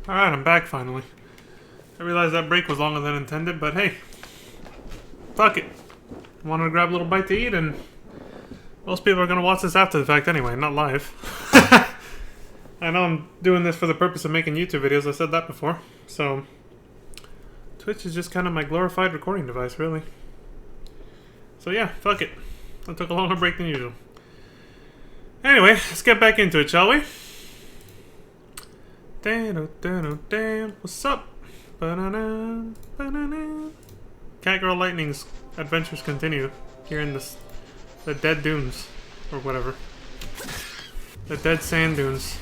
Alright, I'm back finally. I realized that break was longer than intended, but hey. Fuck it. I wanted to grab a little bite to eat, and most people are going to watch this after the fact anyway, not live. I know I'm doing this for the purpose of making YouTube videos, I said that before. So, Twitch is just kind of my glorified recording device, really. So yeah, fuck it. I took a longer break than usual. Anyway, let's get back into it, shall we? What's up? Catgirl Lightning's adventures continue here in the Dead Dunes, or whatever. The Dead Sand Dunes.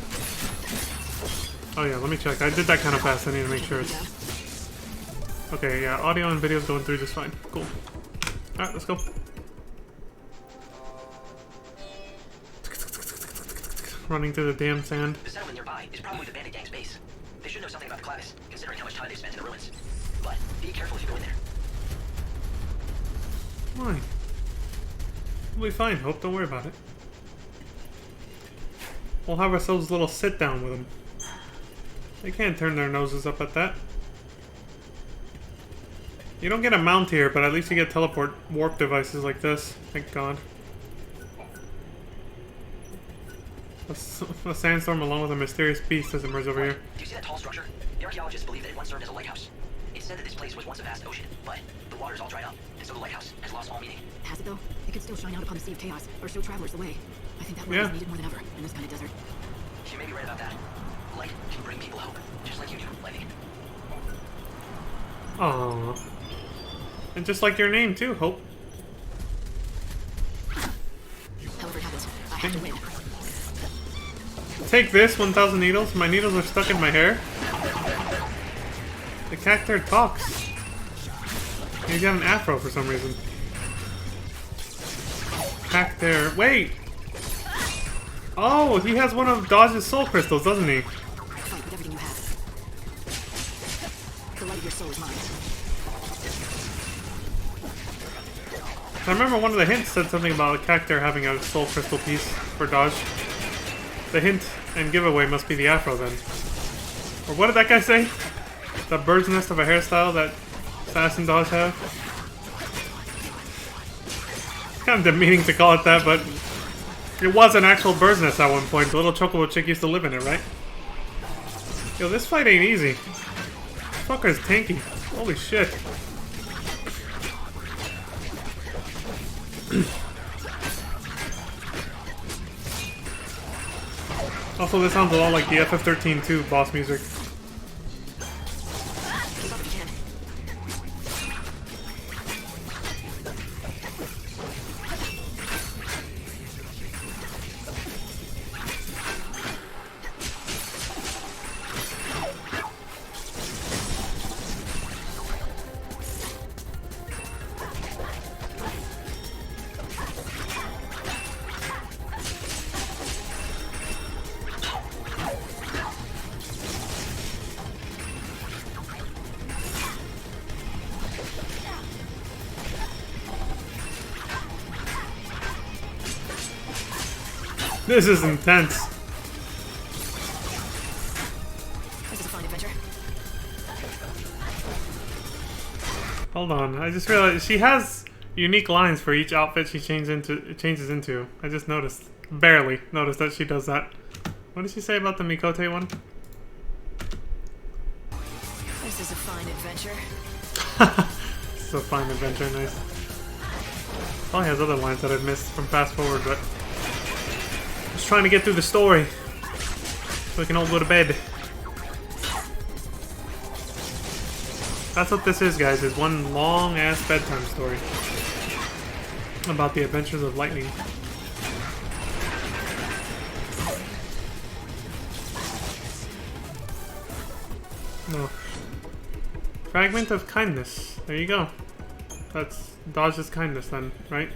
Oh yeah, let me check. I did that kind of fast. I need to make sure it's... Okay, yeah, audio and video's going through just fine. Cool. Alright, let's go. Running through the damn sand. The settlement nearby is probably the bandit gang's base. They should know something about the Clavis, considering how much time they spent in the ruins. But be careful if you go in there. Fine. We'll be fine, Hope. Don't worry about it. We'll have ourselves a little sit down with them. They can't turn their noses up at that. You don't get a mount here, but at least you get teleport warp devices like this. Thank God. A sandstorm along with a mysterious beast has emerged over here. Do you see that tall structure? The archaeologists believe that it once served as a lighthouse. It's said that this place was once a vast ocean, but the water's all dried up, and so the lighthouse has lost all meaning. Has it though? It could still shine out upon the sea of chaos, or show travelers the way. I think that light is needed more than ever in this kind of desert. You may be right about that. Light can bring people hope, just like you do, Lightning. Aww. And just like your name too, Hope. However it happens, I have to win. Take this, 1,000 needles. My needles are stuck in my hair. The cactuar talks. He's got an afro for some reason. Cactuar. Wait! Oh, he has one of Dodge's soul crystals, doesn't he? Fight with everything you have. The light of your soul is mine. I remember one of the hints said something about a cactuar having a soul crystal piece for Dodge. The hint and giveaway must be the afro then. Or what did that guy say? The bird's nest of a hairstyle that Assassin Dodge have? Kind of demeaning to call it that, but it was an actual bird's nest at one point. The little chocobo chick used to live in it, right? Yo, this fight ain't easy. This fucker's tanky. Holy shit. Also, this sounds a lot like the FF13-2 boss music. Keep up if you can. This is intense. This is a fine adventure. Hold on, I just realized she has unique lines for each outfit she changes into. I just noticed, barely noticed that she does that. What did she say about the Mikote one? This is a fine adventure. This is a fine adventure, nice. Probably has other lines that I've missed from Fast Forward, but just trying to get through the story so we can all go to bed. That's what this is, guys, is one long-ass bedtime story about the adventures of Lightning. No. Fragment of kindness. There you go. That's Dodge's kindness then, right?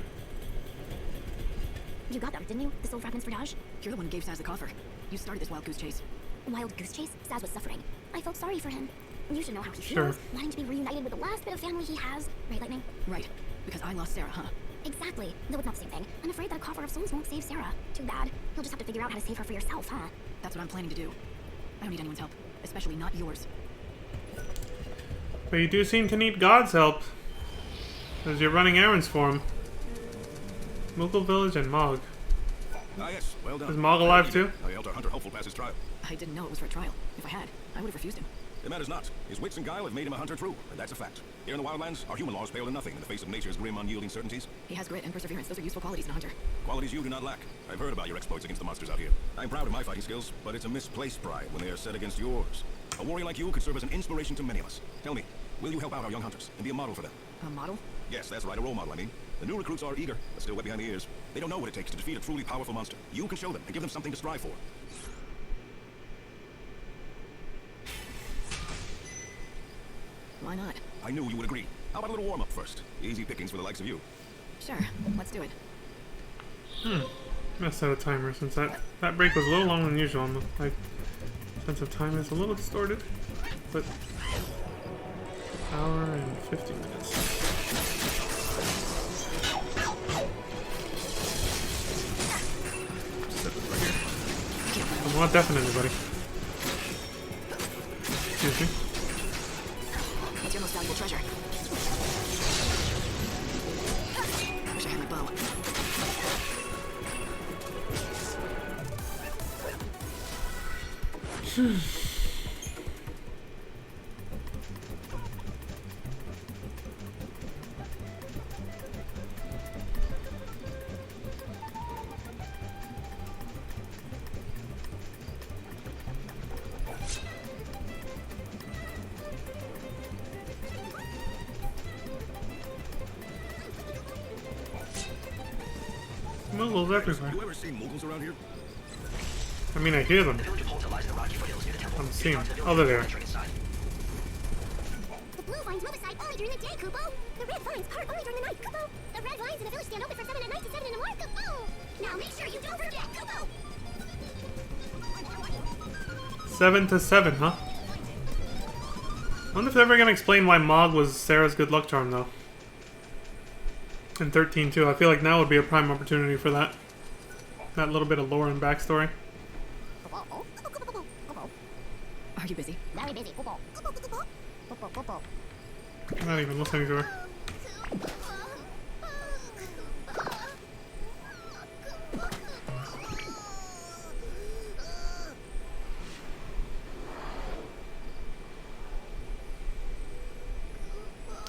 You got them, didn't you? The soul fragments for Dodge? You're the one who gave Saz the coffer. You started this wild goose chase. Wild goose chase? Saz was suffering. I felt sorry for him. You should know how he Sure. feels, wanting to be reunited with the last bit of family he has. Right, Lightning? Right. Because I lost Sarah, huh? Exactly. Though it's not the same thing. I'm afraid that coffer of souls won't save Sarah. Too bad. You'll just have to figure out how to save her for yourself, huh? That's what I'm planning to do. I don't need anyone's help. especially not yours. But you do seem to need God's help, as you're running errands for him. Moogle Village and Mog. Ah, yes. Well done. Is Mog alive too? I helped our hunter hopeful pass his trial. I didn't know it was for a trial. If I had, I would have refused him. It matters not. His wits and guile have made him a hunter true, and that's a fact. Here in the Wildlands, our human laws pale to nothing in the face of nature's grim, unyielding certainties. He has grit and perseverance. Those are useful qualities in a hunter. Qualities you do not lack. I've heard about your exploits against the monsters out here. I'm proud of my fighting skills, but it's a misplaced pride when they are set against yours. A warrior like you could serve as an inspiration to many of us. Tell me, will you help out our young hunters and be a model for them? A model? Yes, that's right, a role model, I mean. The new recruits are eager, but still wet behind the ears. They don't know what it takes to defeat a truly powerful monster. You can show them and give them something to strive for. Why not? I knew you would agree. How about a little warm-up first? Easy pickings for the likes of you. Sure, let's do it. I'm gonna set a timer since that break was a little longer than usual. My sense of time is a little distorted, but hour and 50 minutes. Set this right here. I'm not deafing anybody. Excuse me. What's your most valuable treasure? Wish I had my bow. Moogles everywhere. You ever seen Moogles around here? I mean, I hear them. The village of Holta lies in the rocky foothills near the temple. I'm seeing It's them. hard to Oh, they're there. venturing inside. The blue vines move aside only during the day, Kupo. The red vines part only during the night, Kupo. The red vines in the village stand open from 7 at night to 7 in the morning, Kupo. Now make sure you don't forget, Kupo. 7 to 7, huh? I wonder if they're ever gonna explain why Mog was Sarah's good luck charm, though. In 13 too. I feel like now would be a prime opportunity for that. That little bit of lore and backstory. Are you busy? Very busy, Kupo. Kupo. I'm not even listening to her.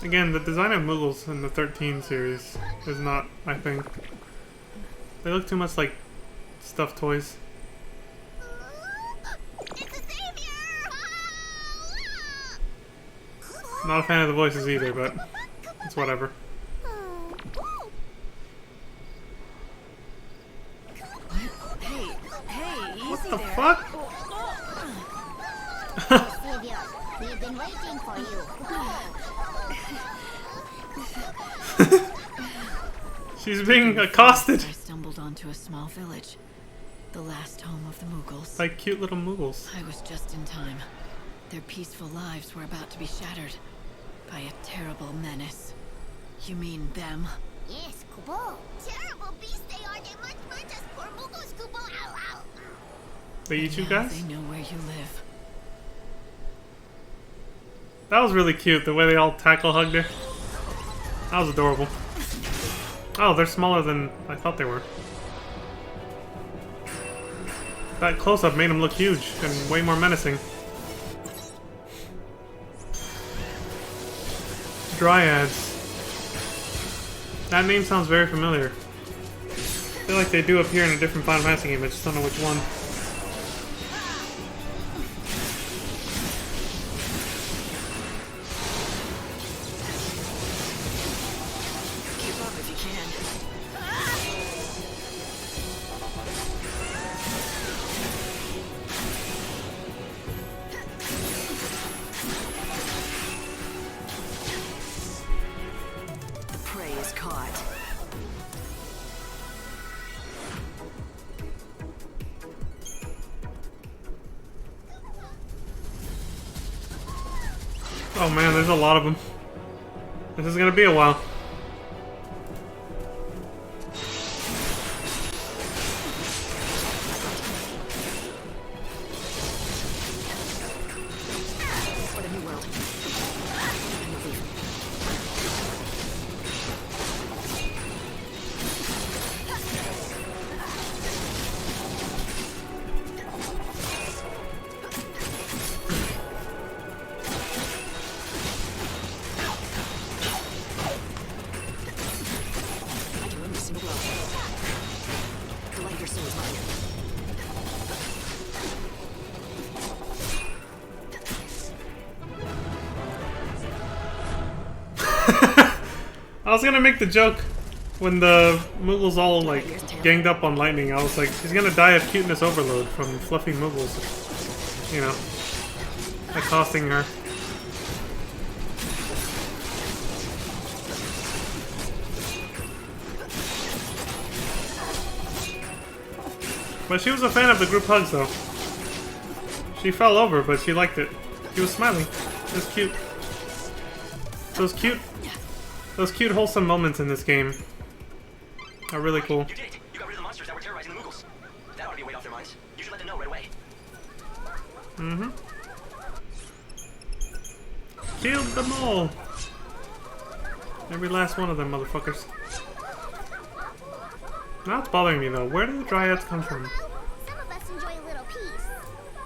Again, the design of Moogles in the 13 series is not, I think. They look too much like stuffed toys. It's a savior! Not a fan of the voices either, but it's whatever. Hey, easy What the there. fuck? Savior, we've been waiting for you. She's being accosted I stumbled onto a small village. The last home of the Moogles. by cute little Moogles. I was just in time. Their peaceful lives were about to be shattered by a terrible menace. You mean them? Yes, Kupo. Terrible beasts they are. They must punch us poor Moogles, Kupo. Ow, ow. They eat you Now guys? they know where you live. That was really cute, the way they all tackle hugged her. That was adorable. Oh, they're smaller than I thought they were. That close-up made them look huge and way more menacing. Dryads. That name sounds very familiar. I feel like they do appear in a different Final Fantasy game, I just don't know which one. Keep up if you can. The prey is caught. Oh man, there's a lot of them. This is gonna be a while. Your soul is mine. I was gonna make the joke when the Moogles all like ganged up on Lightning. I was like, she's gonna die of cuteness overload from fluffy Moogles. You know, accosting her. But she was a fan of the group hugs, though. She fell over, but she liked it. She was smiling. It was cute. Those cute, wholesome moments in this game are really cool. You did it! You got rid of the monsters that were terrorizing the Moogles. That ought to be a weight off their minds. You should let them know right away. Mm-hmm. Killed them all! Every last one of them, motherfuckers. Now it's bothering me, though. Where do the dryads come from? Some of us enjoy a little peace.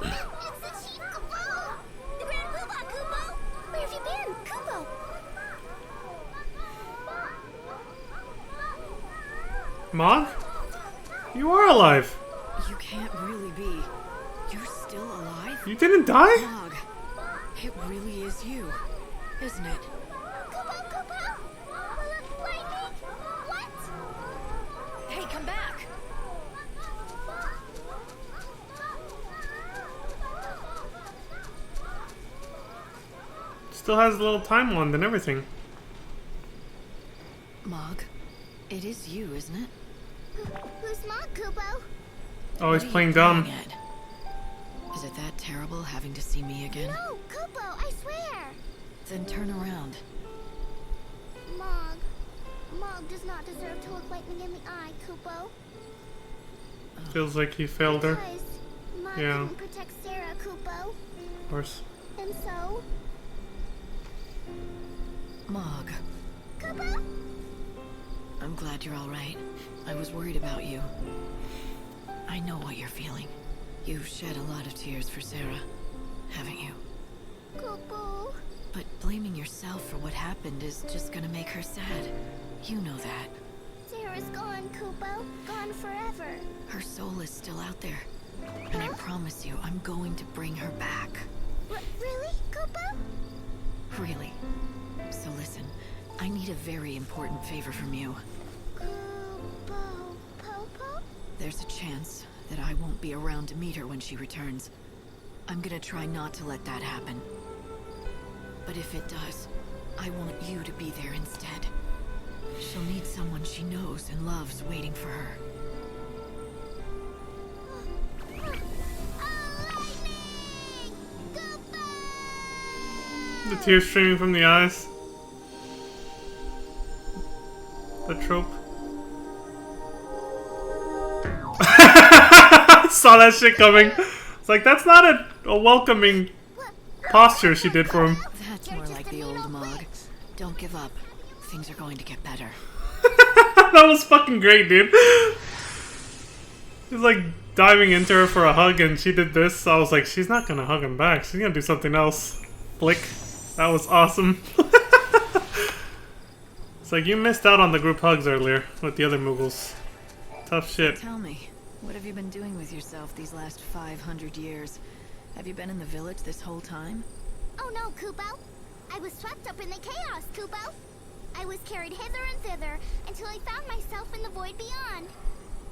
It's the Chief Kupo! The Grand Poobah, Kupo! Where have you been, Kupo? Mog? You are alive! You can't really be. You're still alive? You didn't die? Mog, it really is you, isn't it? Kupo, Kupo! Lightning? What? Hey, come back! Still has a little time wand and everything. Mog, it is you, isn't it? Who's Mog, Kupo? Oh, he's What are playing you dumb. playing at? Is it that terrible having to see me again? No, Kupo, I swear! Then turn around. Mog. Mog does not deserve to look lightning in the eye, Kupo. Feels like he failed her. Because Mog Yeah. didn't protect Sarah, Kupo. Of course. And so, Mog, Kupo? I'm glad you're all right. I was worried about you. I know what you're feeling. You've shed a lot of tears for Sarah, haven't you? Kupo. But blaming yourself for what happened is just gonna make her sad. You know that. Sarah's gone, Kupo. Gone forever. Her soul is still out there. And I promise you, I'm going to bring her back. Really, Kupo? Really. So listen, I need a very important favor from you. Kupo. Popo? There's a chance that I won't be around to meet her when she returns. I'm gonna try not to let that happen. But if it does, I want you to be there instead. She'll need someone she knows and loves waiting for her. Lightning! Kupo! The tears streaming from the eyes. The trope. Saw that shit coming. It's like, that's not a welcoming posture she did for him. That's more like the old Mog. Don't give up. Things are going to get better. That was fucking great, dude. He's like diving into her for a hug and she did this. I was like, she's not gonna hug him back. She's gonna do something else. Flick. That was awesome. It's like, you missed out on the group hugs earlier with the other Moogles. Tough shit. Tell me, what have you been doing with yourself these last 500 years? Have you been in the village this whole time? Oh no, Kupo. I was swept up in the chaos, Kupo. I was carried hither and thither until I found myself in the void beyond.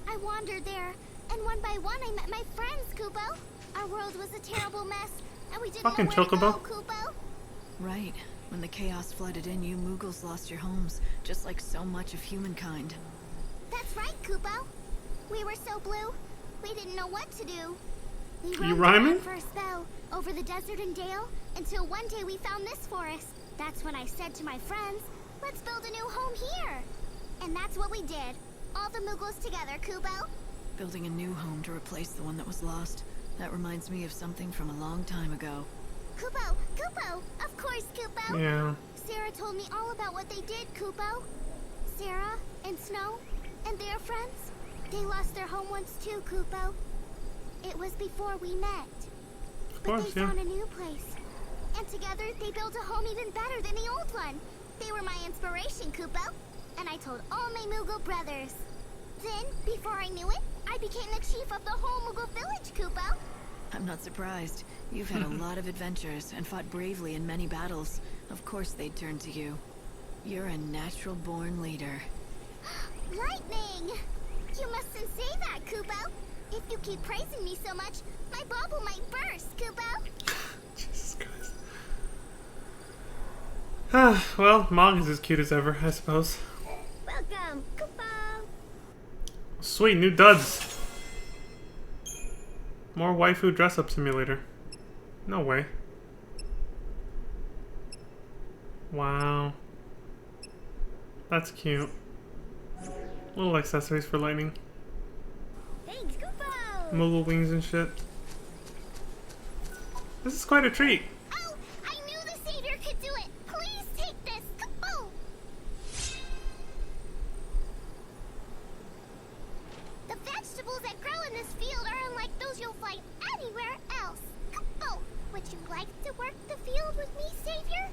I wandered there, and one by one I met my friends, Kupo. Our world was a terrible mess, and we didn't Fucking know where to go, Chocobo. Kupo. Right. When the chaos flooded in, you Moogles lost your homes, just like so much of humankind. That's right, Kupo. We were so blue, we didn't know what to do. We You roamed rhyming? around for a spell, over the desert and dale, until one day we found this forest. That's when I said to my friends, let's build a new home here. And that's what we did. All the Moogles together, Kupo. Building a new home to replace the one that was lost. That reminds me of something from a long time ago. Kupo, Kupo, of course, Kupo. Yeah. Sarah told me all about what they did, Kupo. Sarah and Snow and their friends, they lost their home once too, Kupo. It was before we met. Of But course, they yeah. found a new place. And together they built a home even better than the old one. They were my inspiration, Kupo. And I told all my Moogle brothers. Then, before I knew it, I became the chief of the whole Moogle village, Kupo. I'm not surprised. You've had a lot of adventures and fought bravely in many battles. Of course they'd turn to you. You're a natural-born leader. Lightning! You mustn't say that, Kupo. If you keep praising me so much, my bubble might burst, Kupo. Jesus Christ. Ah, well, Mog is as cute as ever, I suppose. Welcome, Kupo. Sweet, new duds. More waifu dress-up simulator. No way. Wow. That's cute. Little accessories for Lightning. Thanks, Kupo. Moogle wings and shit. This is quite a treat. Oh, I knew the savior could do it. Please take this, Kupo. The vegetables that grow in this field are unlike those you'll find anywhere else. Kupo, would you like to work the field with me, savior?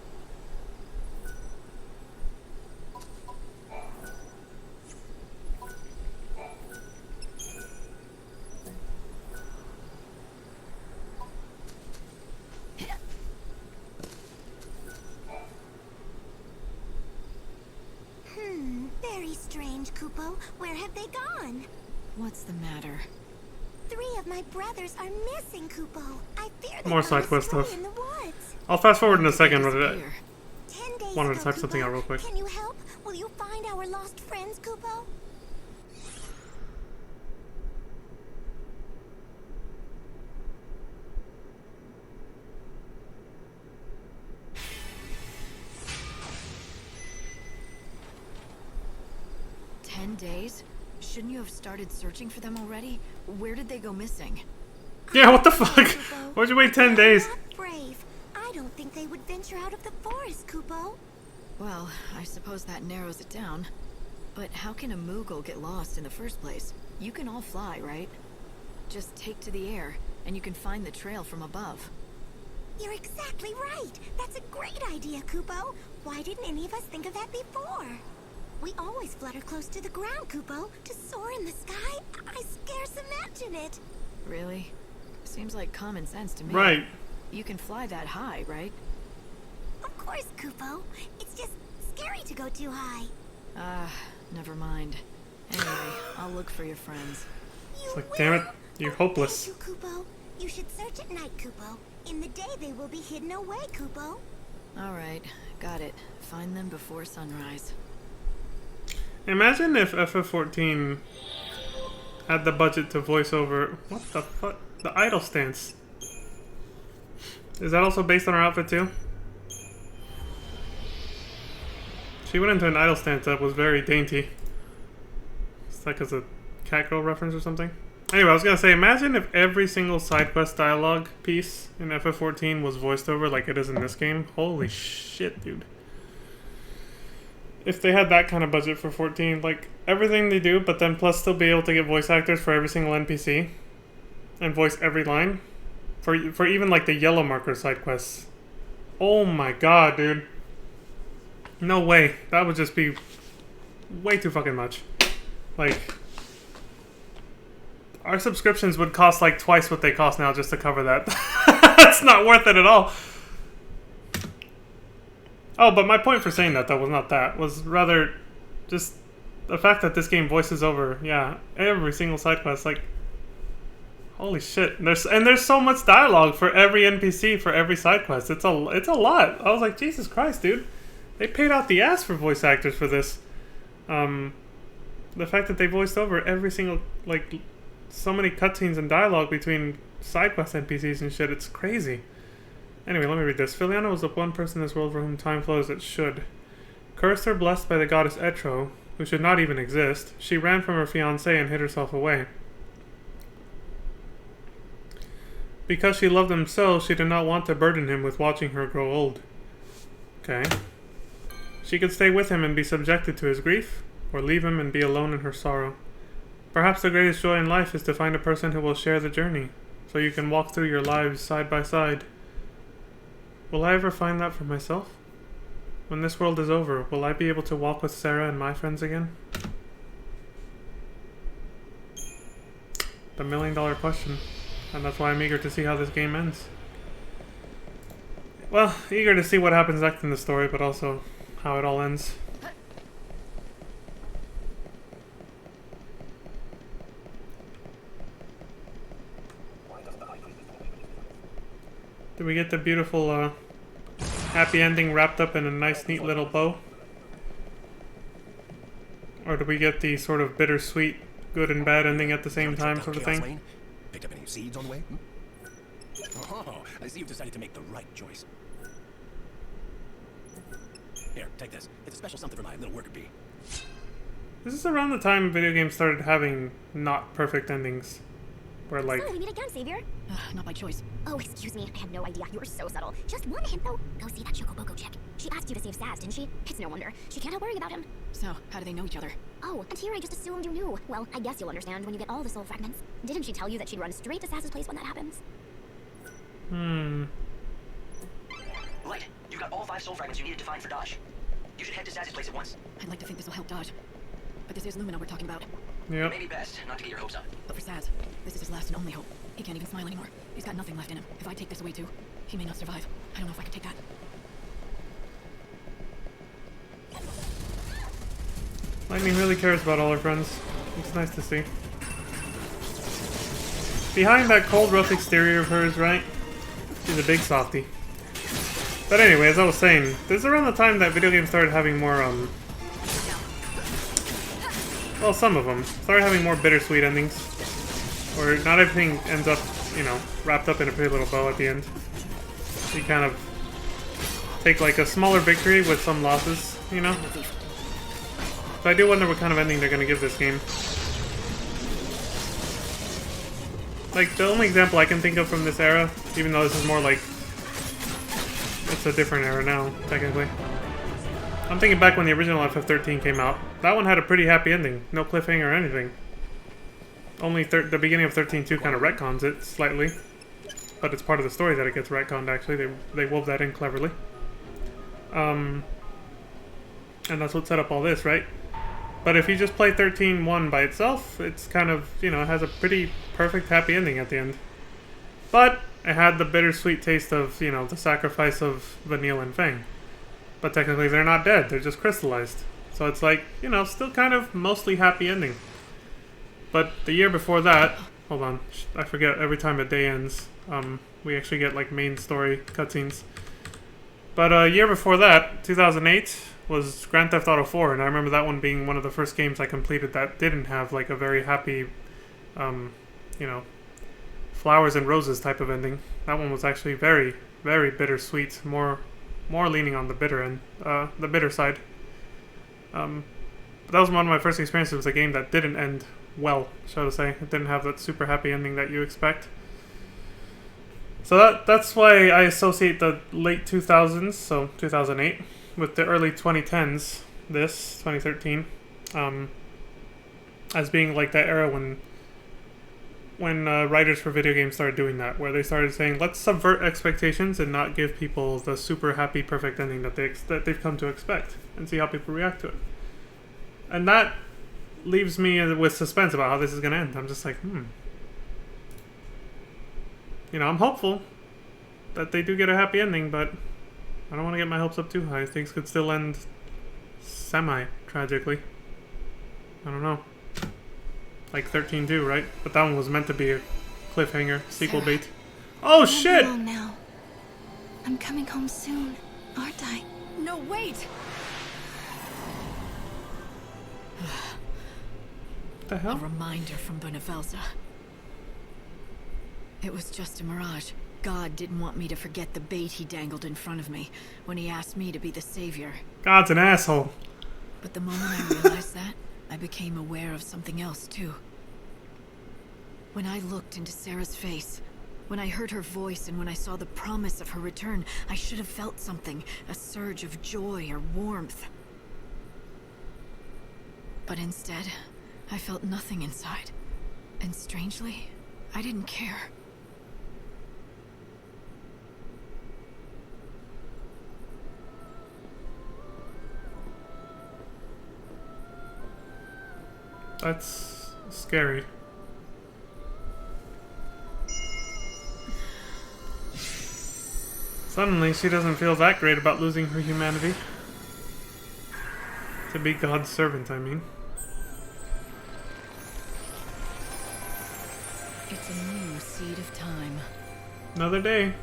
Very strange, Kupo. Where have they gone? What's the matter? 3 of my brothers are missing, Kupo. I fear they More are side quest astray stuff. in the woods. I'll fast forward in a second, but Disappear. 10 days wanted ago, to type something Kupo. out real quick. Can you help? Will you find our lost friends, Kupo? Days? Shouldn't you have started searching for them already? Where did they go missing? yeah, what the fuck? Why'd you wait 10 days? Not brave. I don't think they would venture out of the forest, Kupo. Well, I suppose that narrows it down. But how can a Moogle get lost in the first place? You can all fly, right? Just take to the air, and you can find the trail from above. You're exactly right. That's a great idea, Kupo. Why didn't any of us think of that before? We always flutter close to the ground, Kupo. To soar in the sky, I scarce imagine it. Really? Seems like common sense to me. Right. You can fly that high, right? Of course, Kupo. It's just scary to go too high. Ah, never mind. Anyway, I'll look for your friends. You It's like, will? damn it, you're hopeless. Thank you, Kupo. You should search at night, Kupo. In the day, they will be hidden away, Kupo. Alright, got it. Find them before sunrise. Imagine if FF14 had the budget to voice over. What the fuck? The idle stance. Is that also based on her outfit too? She went into an idle stance that was very dainty. It's like as a Catgirl reference or something. Anyway, I was gonna say, imagine if every single side quest dialogue piece in FF14 was voiced over like it is in this game. Holy shit, dude. If they had that kind of budget for 14, like everything they do, but then plus still be able to get voice actors for every single NPC and voice every line for even like the yellow marker side quests. Oh my god, dude. No way. That would just be way too fucking much. Like, our subscriptions would cost like twice what they cost now just to cover that. That's not worth it at all. Oh, but my point for saying that, though, was not that. Was rather just the fact that this game voices over, yeah, every single side quest. Like, holy shit. There's so much dialogue for every NPC, for every side quest. It's a lot. I was like, Jesus Christ, dude. They paid out the ass for voice actors for this. The fact that they voiced over every single, like, so many cutscenes and dialogue between side quest NPCs and shit, it's crazy. Anyway, let me read this. Filiana was the one person in this world for whom time flows that should. Cursed or blessed by the goddess Etro, who should not even exist, she ran from her fiancé and hid herself away. Because she loved him so, she did not want to burden him with watching her grow old. Okay. She could stay with him and be subjected to his grief, or leave him and be alone in her sorrow. Perhaps the greatest joy in life is to find a person who will share the journey, so you can walk through your lives side by side. Will I ever find that for myself? When this world is over, will I be able to walk with Sarah and my friends again? the million-dollar question. And that's why I'm eager to see how this game ends. Well, eager to see what happens next in the story, but also how it all ends. Did we get the beautiful, happy ending wrapped up in a nice, neat little bow? Or do we get the sort of bittersweet, good and bad ending at the same time sort of thing? Picked up any seeds on the way? Oh, I see you've decided to make the right choice. Here, take this. It's a special something for my little worker bee. This is around the time video games started having not perfect endings. Where like... So, we meet again, Savior. Not by choice. Oh, excuse me. I had no idea. You were so subtle. Just one hint, though. Go see that Chocoboco chick. She asked you to save Saz, didn't she? It's no wonder. She can't help worrying about him. So, how do they know each other? Oh, and here I just assumed you knew. Well, I guess you'll understand when you get all the soul fragments. Didn't she tell you that she'd run straight to Saz's place when that happens? Light, you got all 5 soul fragments you needed to find for Dodge. You should head to Saz's place at once. I'd like to think this will help Dodge. But this is Lumina we're talking about. Yep. Maybe best not to get your hopes up. But for Saz, this is his last and only hope. He can't even smile anymore. He's got nothing left in him. If I take this away too, he may not survive. I don't know if I can take that. Lightning really cares about all her friends. It's nice to see. Behind that cold, rough exterior of hers, right? She's a big softie. But anyway, as I was saying, this is around the time that video games started having more, well, some of them started having more bittersweet endings. Where not everything ends up, you know, wrapped up in a pretty little bow at the end. You kind of take like a smaller victory with some losses, you know? So I do wonder what kind of ending they're going to give this game. Like, the only example I can think of from this era, even though this is more like... It's a different era now, technically. I'm thinking back when the original FF13 came out. That one had a pretty happy ending. No cliffhanger or anything. Only the beginning of 13.2 kind of retcons it slightly. But it's part of the story that it gets retconned, actually. They wove that in cleverly. And that's what set up all this, right? But if you just play 13.1 by itself, it's kind of, you know, it has a pretty perfect happy ending at the end. But it had the bittersweet taste of, you know, the sacrifice of Vanille and Fang. But technically they're not dead, they're just crystallized. So it's like, you know, still kind of mostly happy ending. But the year before that, hold on, I forget every time a day ends, we actually get like main story cutscenes. But a year before that, 2008, was Grand Theft Auto 4, and I remember that one being one of the first games I completed that didn't have like a very happy, you know, flowers and roses type of ending. That one was actually very, very bittersweet, more leaning on the bitter end, the bitter side. But that was one of my first experiences with a game that didn't end well, so to say. It didn't have that super happy ending that you expect. So that's why I associate the late 2000s, so 2008, with the early 2010s, this, 2013, as being like that era when writers for video games started doing that, where they started saying, let's subvert expectations and not give people the super happy, perfect ending that they've come to expect, and see how people react to it. And that leaves me with suspense about how this is going to end. I'm just like, You know, I'm hopeful that they do get a happy ending, but I don't want to get my hopes up too high. Things could still end semi-tragically. I don't know. Like 13-2, right? But that one was meant to be a cliffhanger, sequel Sarah, bait. Oh, I'm shit! alone now. I'm coming home soon, aren't I? No, wait! What the A hell? reminder from Benevelza. It was just a mirage. God didn't want me to forget the bait he dangled in front of me when he asked me to be the savior. God's an asshole. But the moment I realized that, I became aware of something else, too. When I looked into Sarah's face, when I heard her voice and when I saw the promise of her return, I should have felt something, a surge of joy or warmth. But instead, I felt nothing inside. And strangely, I didn't care. That's scary. Suddenly, she doesn't feel that great about losing her humanity. To be God's servant, I mean. It's a new seed of time. Another day.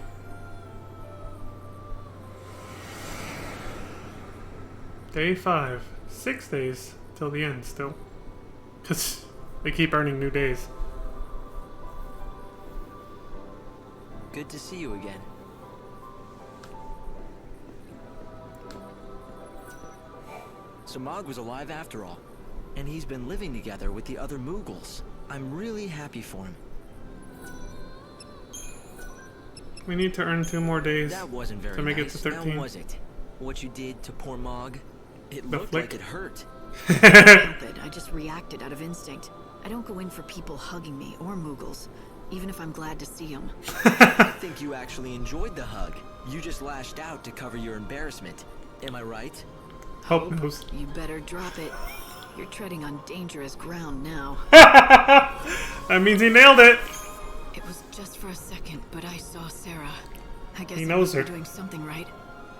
Day 5. 6 days till the end still. Because they keep earning new days. Good to see you again. So Mog was alive after all, and he's been living together with the other Moogles. I'm really happy for him. We need to earn 2 more days That wasn't very to make nice. it to 13. Now was it? What you did to poor Mog? It The looked flick? like it hurt. Help it. I just reacted out of instinct. I don't go in for people hugging me or Moogles, even if I'm glad to see them. I think you actually enjoyed the hug. You just lashed out to cover your embarrassment. Am I right? Hope knows. You better drop it. You're treading on dangerous ground now. That means he nailed it. It was just for a second, but I saw Sarah. I guess He I knows must her. be doing something right.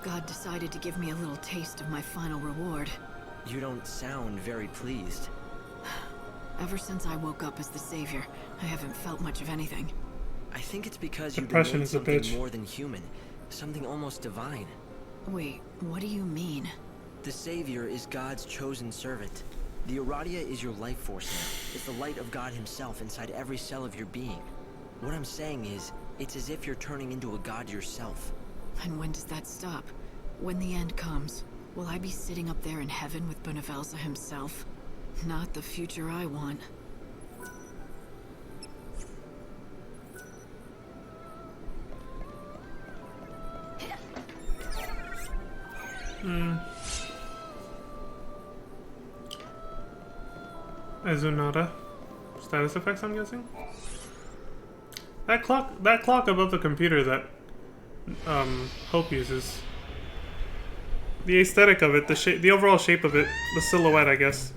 God decided to give me a little taste of my final reward. You don't sound very pleased. Ever since I woke up as the savior, I haven't felt much of anything. I think it's because you've Depression been made is a something bitch. more than human. Something almost divine. Wait, what do you mean? The Savior is God's chosen servant. The Aradia is your life force now. It's the light of God himself inside every cell of your being. What I'm saying is, it's as if you're turning into a god yourself. And when does that stop? When the end comes, will I be sitting up there in heaven with Benevelza himself? Not the future I want. Azunada. Status effects, I'm guessing? That clock above the computer that Hope uses. The aesthetic of it, the overall shape of it, the silhouette, I guess,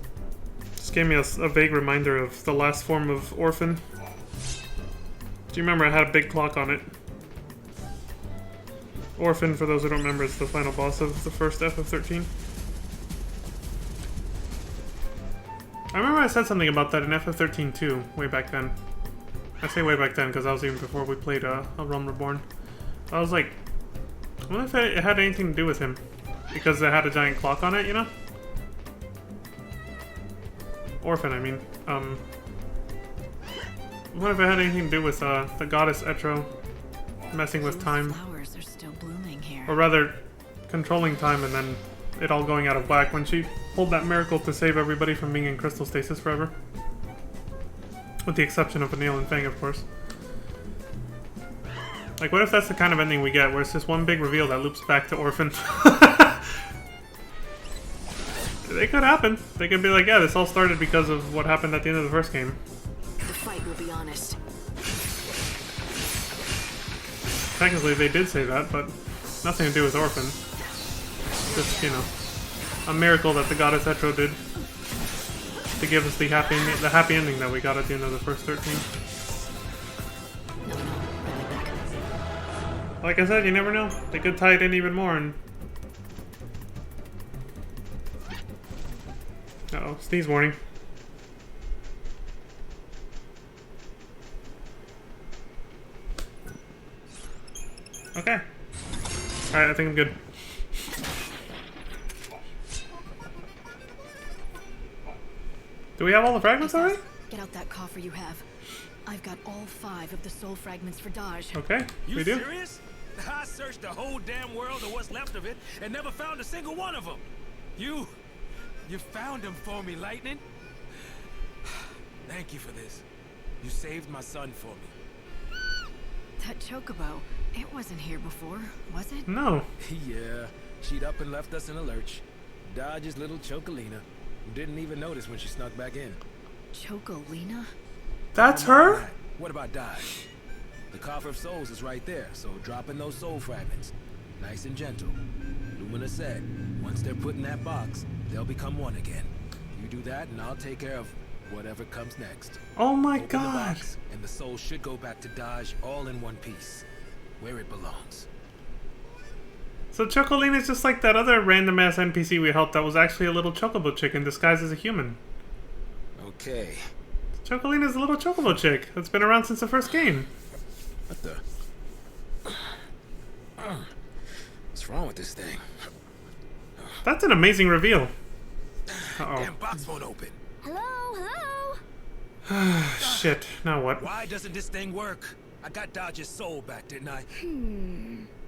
just gave me a vague reminder of the last form of Orphan. Do you remember it had a big clock on it? Orphan, for those who don't remember, is the final boss of the first FF13. I remember I said something about that in FF13 too, way back then. I say way back then because that was even before we played A Realm Reborn. I was like, I wonder if it had anything to do with him. Because it had a giant clock on it, you know? Orphan, I mean. I wonder if it had anything to do with the goddess Etro messing with Those time. flowers are still blooming here. Or rather, controlling time and then it all going out of whack when she pulled that miracle to save everybody from being in crystal stasis forever. With the exception of Anil and Fang, of course. Like, what if that's the kind of ending we get, where it's just one big reveal that loops back to Orphan? They could happen. They could be like, yeah, this all started because of what happened at the end of the first game. The fight will be honest. Technically, they did say that, but nothing to do with Orphan. Just, you know, a miracle that the goddess Etro did to give us the happy ending that we got at the end of the first 13. No, bring it back. Like I said, you never know. They could tie it in even more and... Uh-oh, sneeze warning. Okay. Alright, I think I'm good. Do we have all the fragments already? Get out that coffer you have. I've got all 5 of the soul fragments for Daj. Okay, You we do. serious? I searched the whole damn world of what's left of it and never found a single one of them. You found them for me, Lightning. Thank you for this. You saved my son for me. That chocobo, it wasn't here before, was it? No. Yeah, she'd up and left us in a lurch. Dodge's little Chocolina, who didn't even notice when she snuck back in. Chocolina? That's her? Right. What about Dodge? The Coffer of Souls is right there, so drop in those soul fragments. Nice and gentle. Lumina said, once they're put in that box, they'll become one again. You do that and I'll take care of whatever comes next. Oh my Open the god. box, and the soul should go back to Dodge all in one piece, where it belongs. So Chocolina is just like that other random ass NPC we helped that was actually a little chocobo chicken disguised as a human. Okay. Chocolina's a little chocobo chick that's been around since the first game. What the? What's wrong with this thing? That's an amazing reveal. Damn box won't open. Hello, Shit, now what? Why doesn't this thing work? I got Dodge's soul back, didn't I?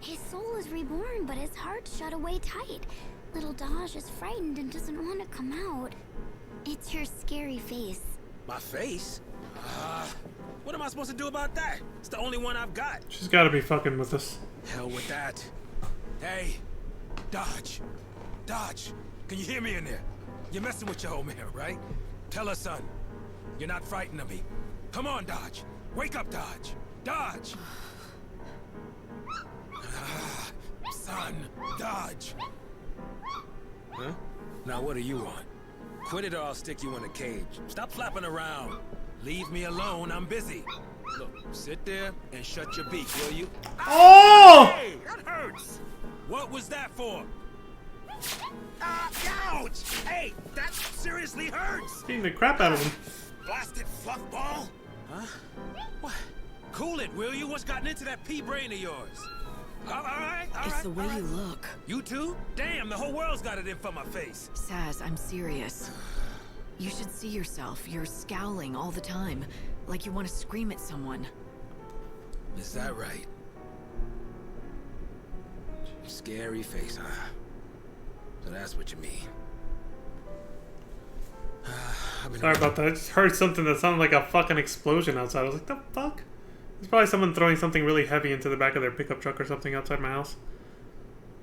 His soul is reborn, but his heart's shut away tight. Little Dodge is frightened and doesn't want to come out. It's your scary face. My face? What am I supposed to do about that? It's the only one I've got. She's gotta be fucking with us. Hell with that. Hey, Dodge. Dodge, can you hear me in there? You're messing with your old man, right? Tell her, son. You're not frightened of me. Come on, Dodge. Wake up, Dodge. Dodge! Son, Dodge! Huh? Now what do you want? Quit it or I'll stick you in a cage. Stop flapping around. Leave me alone, I'm busy. Look, sit there and shut your beak, will you? Oh! Hey, that hurts! What was that for? Ouch! Hey, that seriously hurts! Beating the crap out of him. Blasted fluff ball! Huh? What? Cool it, will you? What's gotten into that pea brain of yours? All right. It's the way you look. You too? Damn, the whole world's got it in for my face. Saz, I'm serious. You should see yourself. You're scowling all the time, like you want to scream at someone. Is that right? Scary face, huh? So that's what you mean. Sorry about that. I just heard something that sounded like a fucking explosion outside. I was like, the fuck? It's probably someone throwing something really heavy into the back of their pickup truck or something outside my house.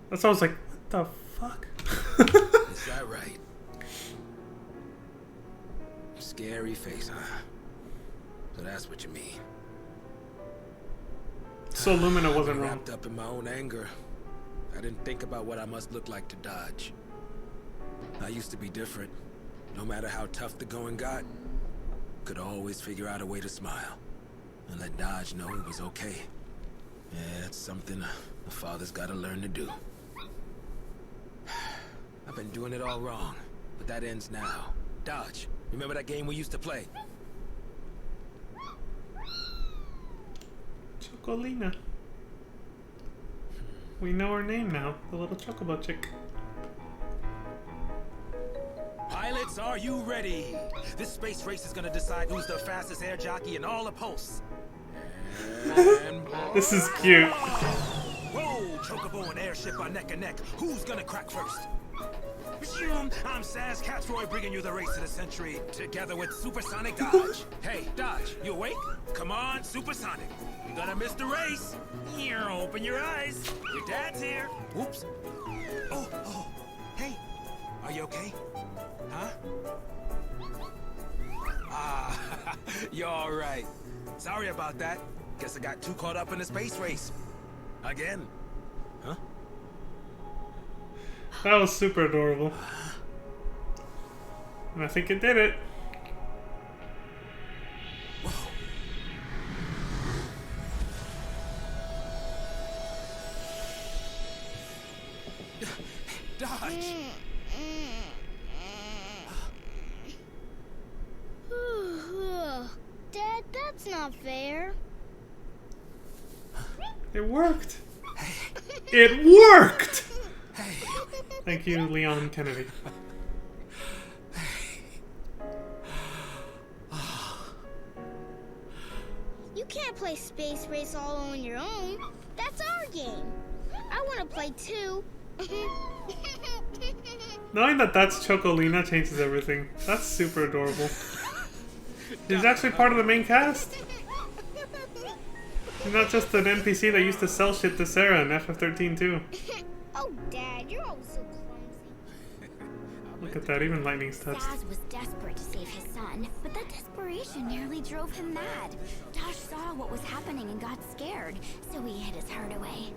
That's why I was like, what the fuck? Is that right? Scary face, huh? So that's what you mean. So Lumina wasn't wrong. Wrapped up in my own anger. I didn't think about what I must look like to Dodge. I used to be different. No matter how tough the going got, could always figure out a way to smile and let Dodge know it was okay. Yeah, it's something a father's gotta learn to do. I've been doing it all wrong, but that ends now. Dodge, remember that game we used to play? Chocolina. We know her name now, the little chocobo chick. Pilots, are you ready? This space race is gonna decide who's the fastest air jockey in all the Pulse. And This is cute. whoa, Chocobo and Airship are neck and neck. Who's gonna crack first? I'm Saz Catroy, bringing you the race of the century, together with Supersonic Dodge. Hey, Dodge, you awake? Come on, Supersonic. You're gonna miss the race. Here, open your eyes. Your dad's here. Whoops. Oh, hey, are you okay? Huh? You're all right. Sorry about that. Guess I got too caught up in the space race. Again. Huh? That was super adorable. And I think it did it. Whoa. Dodge! Dad, that's not fair. It worked. It worked! Hey. Thank you, Leon Kennedy. You can't play Space Race all on your own. That's our game. I want to play too. Knowing that that's Chocolina changes everything. That's super adorable. She's actually part of the main cast. She's not just an NPC that used to sell shit to Sarah in FF13 too. Oh, Dad, you're always so clumsy. Look at that, even lightning's touched. Saz was desperate to save his son, but that desperation nearly drove him mad. Dodge saw what was happening and got scared, so he hid his heart away.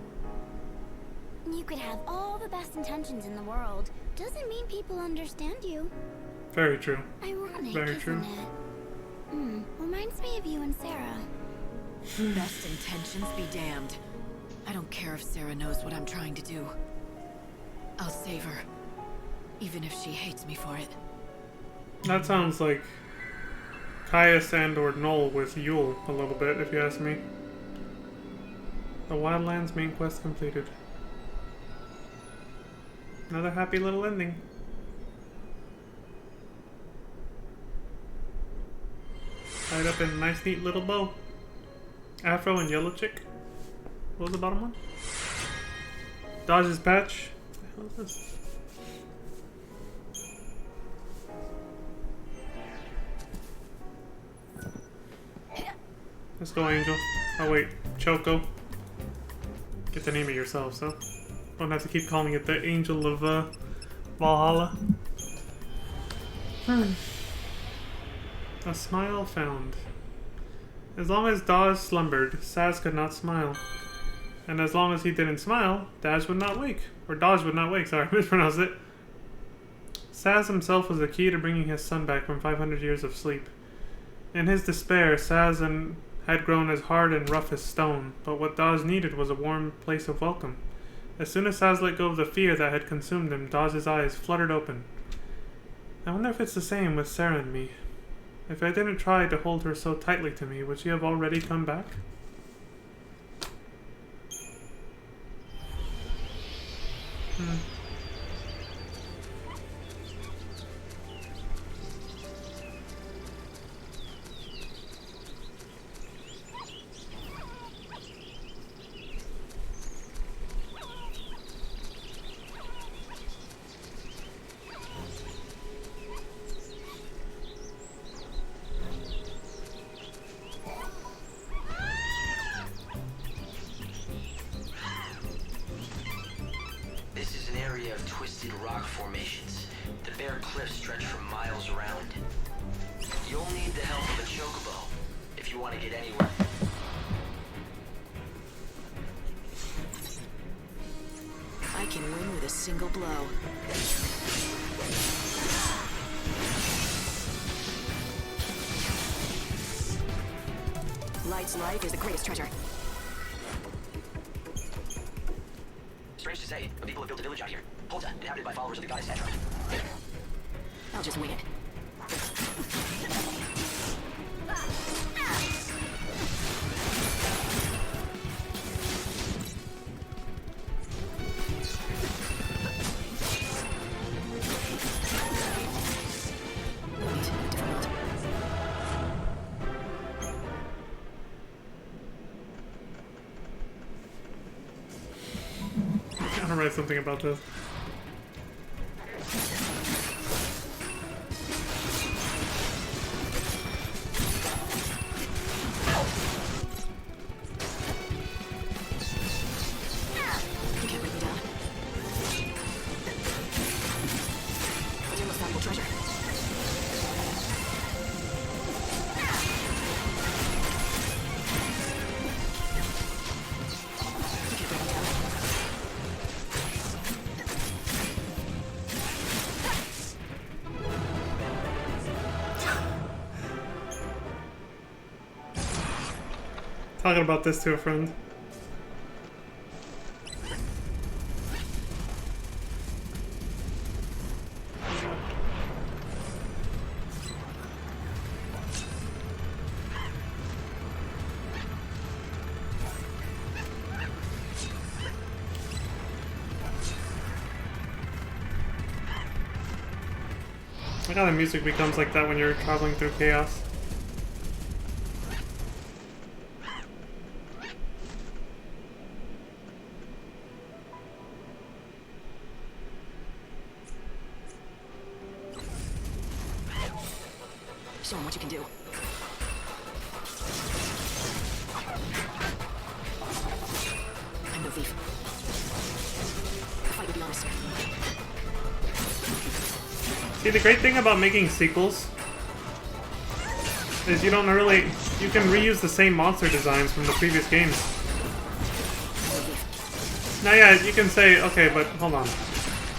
You could have all the best intentions in the world. Doesn't mean people understand you. Very true. Ironic, Very isn't true. it? Reminds me of you and Sarah. Best intentions be damned. I don't care if Sarah knows what I'm trying to do. I'll save her. Even if she hates me for it. That sounds like Caius and or Null with Yule a little bit, if you ask me. The Wildlands main quest completed. Another happy little ending. Tied up in a nice neat little bow. Afro and Yellow Chick. What was the bottom one? Dodge's Patch. What the hell is this? Let's go, Angel. Oh wait, Choco. Get the name of yourself, so don't have to keep calling it the Angel of Valhalla. A smile found. As long as Daz slumbered, Saz could not smile. And as long as he didn't smile, Daz would not wake. Or Daz would not wake, sorry, I mispronounced it. Saz himself was the key to bringing his son back from 500 years of sleep. In his despair, Saz had grown as hard and rough as stone, but what Daz needed was a warm place of welcome. As soon as Saz let go of the fear that had consumed him, Daz's eyes fluttered open. I wonder if it's the same with Sarah and me. If I didn't try to hold her so tightly to me, would she have already come back? This is an area of twisted rock formations. The bare cliffs stretch for miles around. You'll need the help of a chocobo if you want to get anywhere. I can win with a single blow. Light's life is the greatest treasure. Strange to say, but people have built a village out here. Holta, inhabited by followers of the goddess Tetra. I'll just wing it. I want to write something about this. You can't bring me down. What's your most valuable treasure? You can't bring me down. Talking about this to a friend. I like how the music becomes like that when you're traveling through chaos. Show 'em what you can do. I'm no thief. The fight will be honest. See, the great thing about making sequels is you can reuse the same monster designs from the previous games. Now yeah, you can say, okay, but hold on.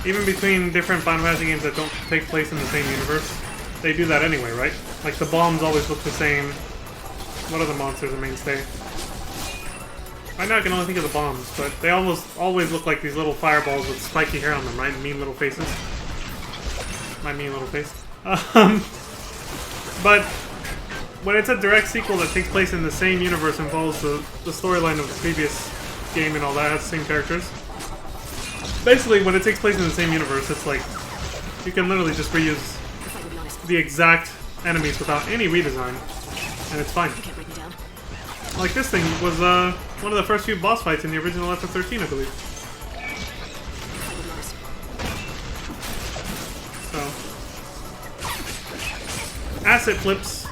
Even between different Final Fantasy games that don't take place in the same universe, they do that anyway, right? Like the bombs always look the same. What other monsters are mainstay? Right now I can only think of the bombs, but they almost always look like these little fireballs with spiky hair on them, right? Mean little faces. My mean little face. But when it's a direct sequel that takes place in the same universe and follows the storyline of the previous game and all that, has the same characters. Basically, when it takes place in the same universe, it's like you can literally just reuse the exact enemies without any redesign, and it's fine. Like this thing was one of the first few boss fights in the original FF13, I believe. So, asset flips.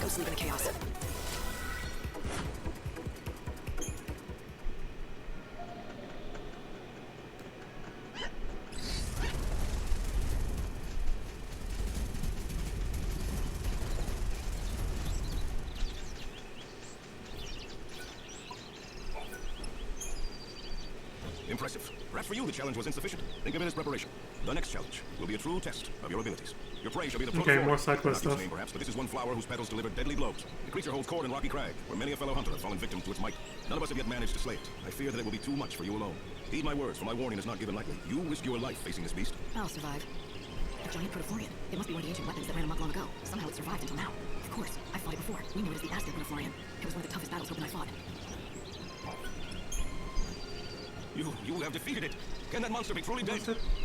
Go sleep in the chaos. Impressive. Perhaps for you the challenge was insufficient. Think of it as preparation. The next challenge will be a true test of your abilities. Your prey shall be the Okay, more side quest Not stuff. name, perhaps, but this is one flower whose petals deliver deadly blows. The creature holds court in Rocky Crag, where many a fellow hunter has fallen victim to its might. None of us have yet managed to slay it. I fear that it will be too much for you alone. Heed my words, for my warning is not given lightly. You risk your life facing this beast. I'll survive. A giant Protoflorian. It must be one of the ancient weapons that ran amok long ago. Somehow it survived until now. Of course, I fought it before. We know it as the Aztec Protoflorian. It was one of the toughest battles Hope and I fought. You have defeated it. Can that monster be truly dead?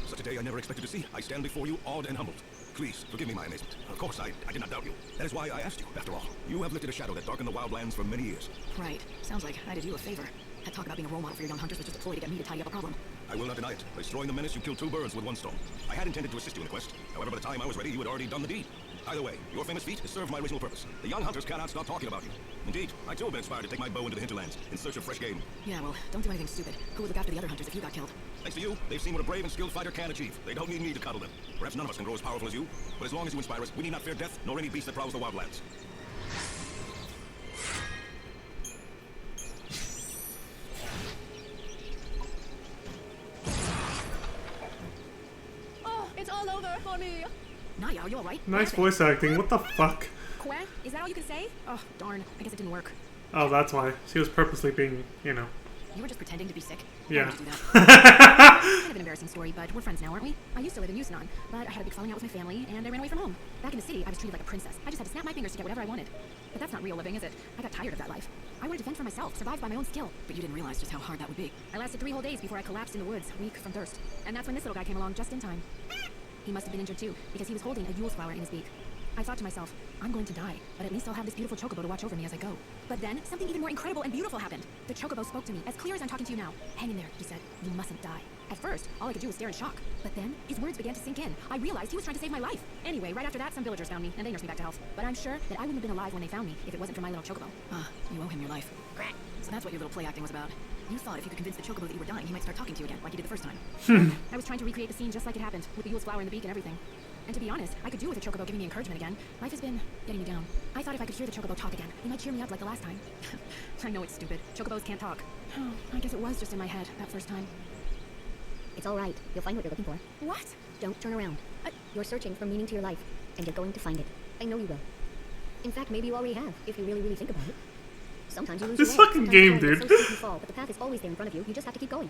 Such a day I never expected to see. I stand before you awed and humbled. Please, forgive me my amazement. Of course, I did not doubt you. That is why I asked you, after all. You have lifted a shadow that darkened the wildlands for many years. Right. Sounds like I did you a favor. That talk about being a role model for your young hunters was just a ploy to get me to tidy up a problem. I will not deny it. By destroying the menace, you killed two birds with one stone. I had intended to assist you in the quest. However, by the time I was ready, you had already done the deed. Either way, your famous feat has served my original purpose. The young hunters cannot stop talking about you. Indeed, I too have been inspired to take my bow into the hinterlands in search of fresh game. Yeah, well, don't do anything stupid. Who would look after the other hunters if you got killed? Thanks to you, they've seen what a brave and skilled fighter can achieve. They don't need me to cuddle them. Perhaps none of us can grow as powerful as you, but as long as you inspire us, we need not fear death, nor any beast that prowls the wildlands. Oh, it's all over for me. Nadia, are you alright? Nice voice acting. What the fuck? Queh? Is that all you can say? Oh, darn. I guess it didn't work. Oh, that's why. She was purposely being, you know. You were just pretending to be sick. Yeah. Why would you do that? Kind of an embarrassing story, but we're friends now, aren't we? I used to live in Yusnan, but I had a big falling out with my family, and I ran away from home. Back in the city, I was treated like a princess. I just had to snap my fingers to get whatever I wanted. But that's not real living, is it? I got tired of that life. I wanted to fend for myself, survive by my own skill. But you didn't realize just how hard that would be. I lasted 3 whole days before I collapsed in the woods, weak from thirst. And that's when this little guy came along just in time. He must have been injured too, because he was holding a Yule's flower in his beak. I thought to myself, I'm going to die, but at least I'll have this beautiful chocobo to watch over me as I go. But then, something even more incredible and beautiful happened. The chocobo spoke to me, as clear as I'm talking to you now. Hang in there, he said. You mustn't die. At first, all I could do was stare in shock. But then, his words began to sink in. I realized he was trying to save my life. Anyway, right after that, some villagers found me, and they nursed me back to health. But I'm sure that I wouldn't have been alive when they found me if it wasn't for my little chocobo. Ah, you owe him your life. So that's what your little play acting was about. You thought if you could convince the chocobo that you were dying, he might start talking to you again, like he did the first time. I was trying to recreate the scene just like it happened, with the Yule's flower in the beak and everything. And to be honest, I could do with a chocobo giving me encouragement again. Life has been getting me down. I thought if I could hear the chocobo talk again, he might cheer me up like the last time. I know it's stupid. Chocobos can't talk. Oh, I guess it was just in my head that first time. It's all right. You'll find what you're looking for. What? Don't turn around. You're searching for meaning to your life, and you're going to find it. I know you will. In fact, maybe you already have, if you really, really think about it. Sometimes you lose This your way. fucking Sometimes game, you dude. so steep you fall, but the path is always there in front of you. You just have to keep going.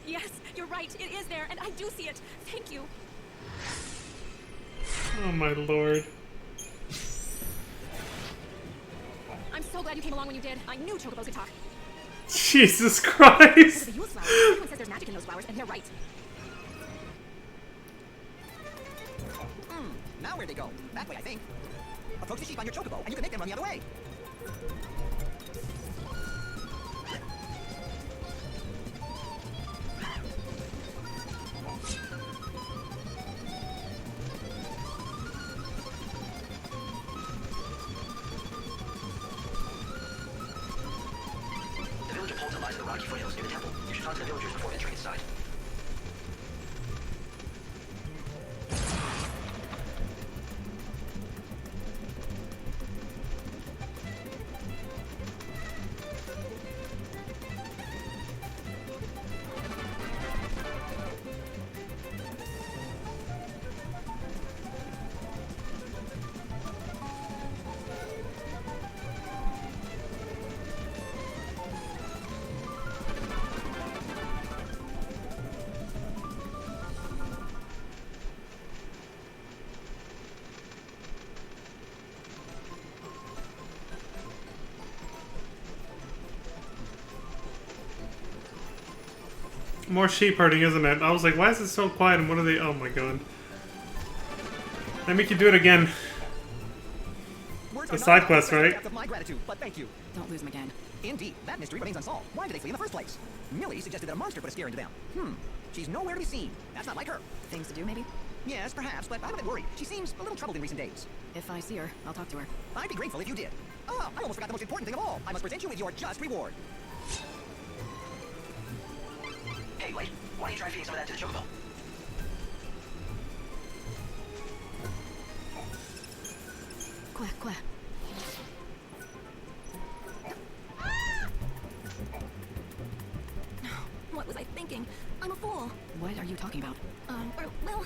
Yes, you're right. It is there, and I do see it. Thank you. Oh my lord. I'm so glad you came along when you did. I knew chocobos could talk. Jesus Christ. The Yule's flower. Everyone says there's magic in those flowers, and they're right. Now where'd they go? That way, I think. Approach the sheep on your chocobo, and you can make them run the other way. The village of Polta lies in the rocky foothills near the temple. You should talk to the villagers before entering inside. More sheep herding, isn't it? I was like, why is it so quiet and what are they... Oh my god. They make you do it again. The side quest, right? Of my gratitude, but thank you. Don't lose him again. Indeed, that mystery remains unsolved. Why did they flee in the first place? Millie suggested that a monster put a scare into them. She's nowhere to be seen. That's not like her. Things to do, maybe? Yes, perhaps, but I'm a bit worried. She seems a little troubled in recent days. If I see her, I'll talk to her. I'd be grateful if you did. Oh, I almost forgot the most important thing of all. I must present you with your just reward. Hey, wait. Why don't you try feeding some of that to the chocobo? Quack, quack. What was I thinking? I'm a fool. What are you talking about? Well,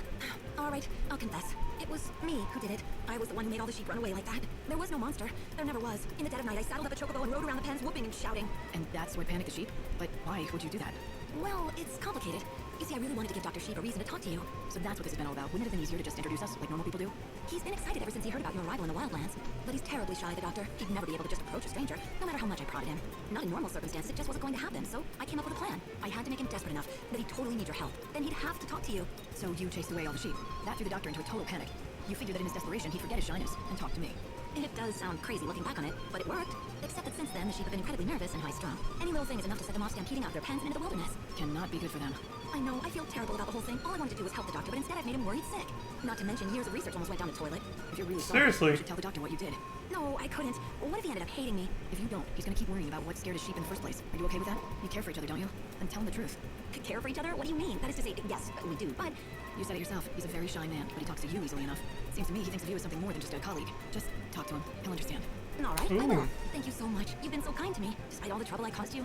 all right, I'll confess. It was me who did it. I was the one who made all the sheep run away like that. There was no monster. There never was. In the dead of night, I saddled up a chocobo and rode around the pens, whooping and shouting. And that's what panicked the sheep? But why would you do that? Well, it's complicated. You see, I really wanted to give Dr. Sheep a reason to talk to you. So that's what this has been all about. Wouldn't it have been easier to just introduce us, like normal people do? He's been excited ever since he heard about your arrival in the Wildlands. But he's terribly shy, the doctor. He'd never be able to just approach a stranger, no matter how much I prodded him. Not in normal circumstances, it just wasn't going to happen, so I came up with a plan. I had to make him desperate enough that he'd totally need your help. Then he'd have to talk to you. So you chased away all the sheep. That threw the doctor into a total panic. You figured that in his desperation he'd forget his shyness and talk to me. It does sound crazy looking back on it, but it worked. Except that since then, the sheep have been incredibly nervous and high-strung. Any little thing is enough to set them off stampeding out of their pens and into the wilderness. Cannot be good for them. I know, I feel terrible about the whole thing. All I wanted to do was help the doctor, but instead I've made him worried sick. Not to mention years of research almost went down the toilet. If you're really sorry, Seriously? you should tell the doctor what you did. No, I couldn't. What if he ended up hating me? If you don't, he's gonna keep worrying about what scared his sheep in the first place. Are you okay with that? You care for each other, don't you? Then tell him the truth. Care for each other? What do you mean? That is to say, yes, we do, but... You said it yourself. He's a very shy man, but he talks to you easily enough. Seems to me he thinks of you as something more than just a colleague. Just talk to him. He'll understand. All right, I Ooh. will. Thank you so much. You've been so kind to me, despite all the trouble I caused you.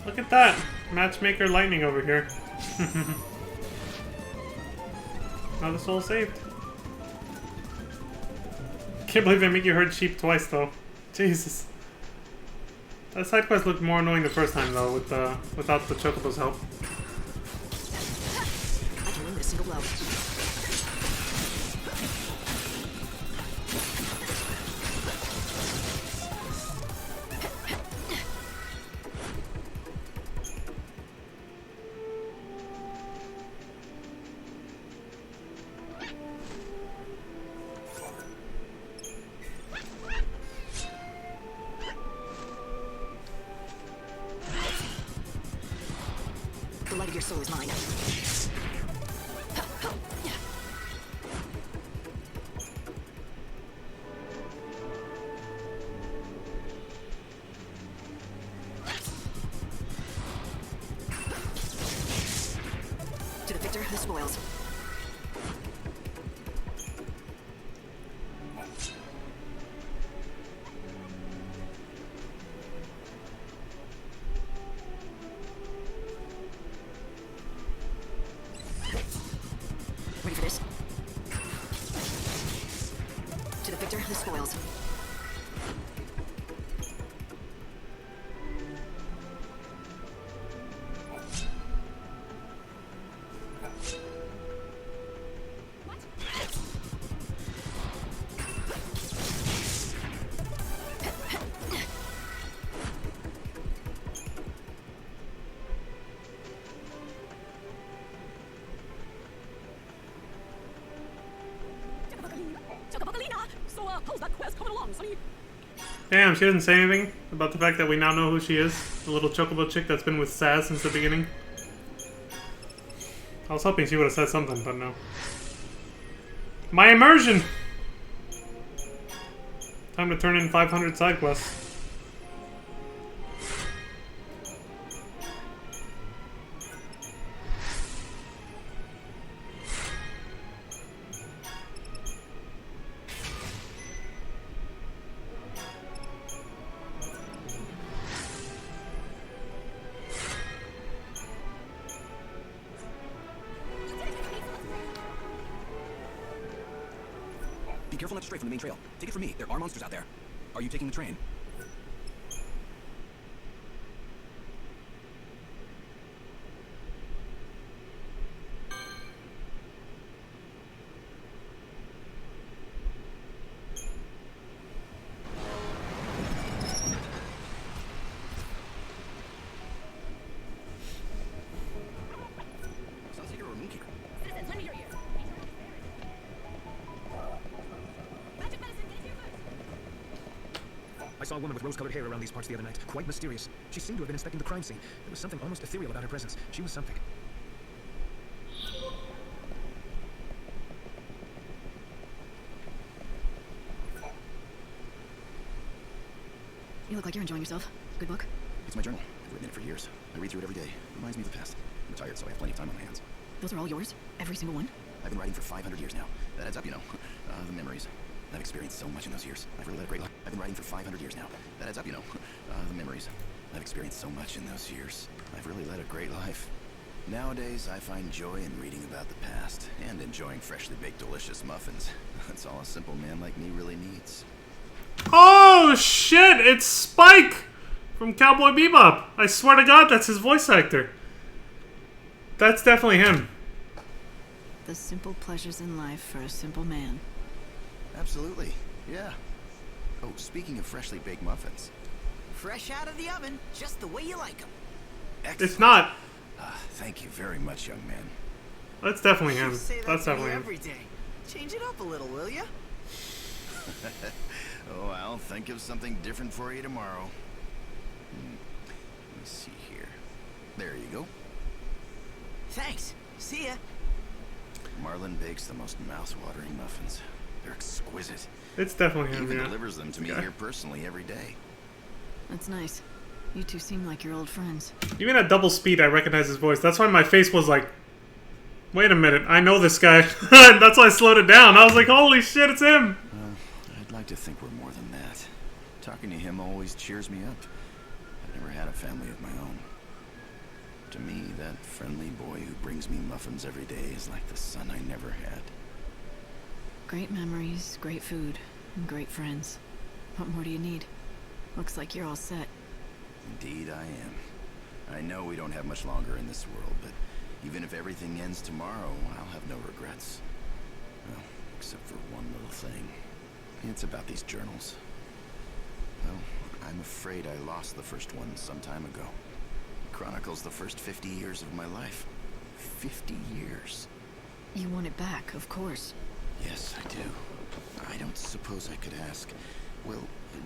Look at that. Matchmaker lightning over here. Another soul saved. Can't believe they make you herd sheep twice, though. Jesus. That side quest looked more annoying the first time, though, with without the chocobo's help. I can win with a single blow. The light of your soul is mine. To the victor, the spoils. Ready for this? To the victor, the spoils. So, how's that quest coming along, Sonny? Damn, she didn't say anything about the fact that we now know who she is. The little chocobo chick that's been with Saz since the beginning. I was hoping she would have said something, but no. My immersion! Time to turn in 500 side quests. Be careful not to stray from the main trail. Take it from me, there are monsters out there. Are you taking the train? saw a woman with rose-colored hair around these parts the other night. Quite mysterious. She seemed to have been inspecting the crime scene. There was something almost ethereal about her presence. She was something. You look like you're enjoying yourself. Good book? It's my journal. I've written in it for years. I read through it every day. Reminds me of the past. I'm retired, so I have plenty of time on my hands. Those are all yours? Every single one? I've been writing for 500 years now. That adds up, you know. The memories. I've experienced so much in those years. I've really led a great life. I've been writing for 500 years now. That adds up, you know. The memories. I've experienced so much in those years. I've really led a great life. Nowadays, I find joy in reading about the past and enjoying freshly baked delicious muffins. That's all a simple man like me really needs. Oh shit! It's Spike from Cowboy Bebop. I swear to God, that's his voice actor. That's definitely him. The simple pleasures in life for a simple man. Absolutely, yeah. Oh, speaking of freshly baked muffins. Fresh out of the oven, just the way you like them. It's not. Thank you very much, young man. That's definitely him. You say that That's to me definitely him. every day. Change it up a little, will ya? Oh, I'll think of something different for you tomorrow. Let me see here. There you go. Thanks. See ya. Marlon bakes the most mouth-watering muffins. They're exquisite. It's definitely He him, even yeah. delivers them to me Okay. here personally every day. That's nice. You two seem like you're old friends. Even at double speed, I recognize his voice. That's why my face was like, wait a minute, I know this guy. That's why I slowed it down. I was like, holy shit, it's him. I'd like to think we're more than that. Talking to him always cheers me up. I've never had a family of my own. To me, that friendly boy who brings me muffins every day is like the son I never had. Great memories, great food, and great friends. What more do you need? Looks like you're all set. Indeed I am. I know we don't have much longer in this world, but even if everything ends tomorrow, I'll have no regrets. Well, except for one little thing. It's about these journals. Well, I'm afraid I lost the first one some time ago. It chronicles the first 50 years of my life. 50 years. You want it back, of course. Yes, I do. I don't suppose I could ask. Well,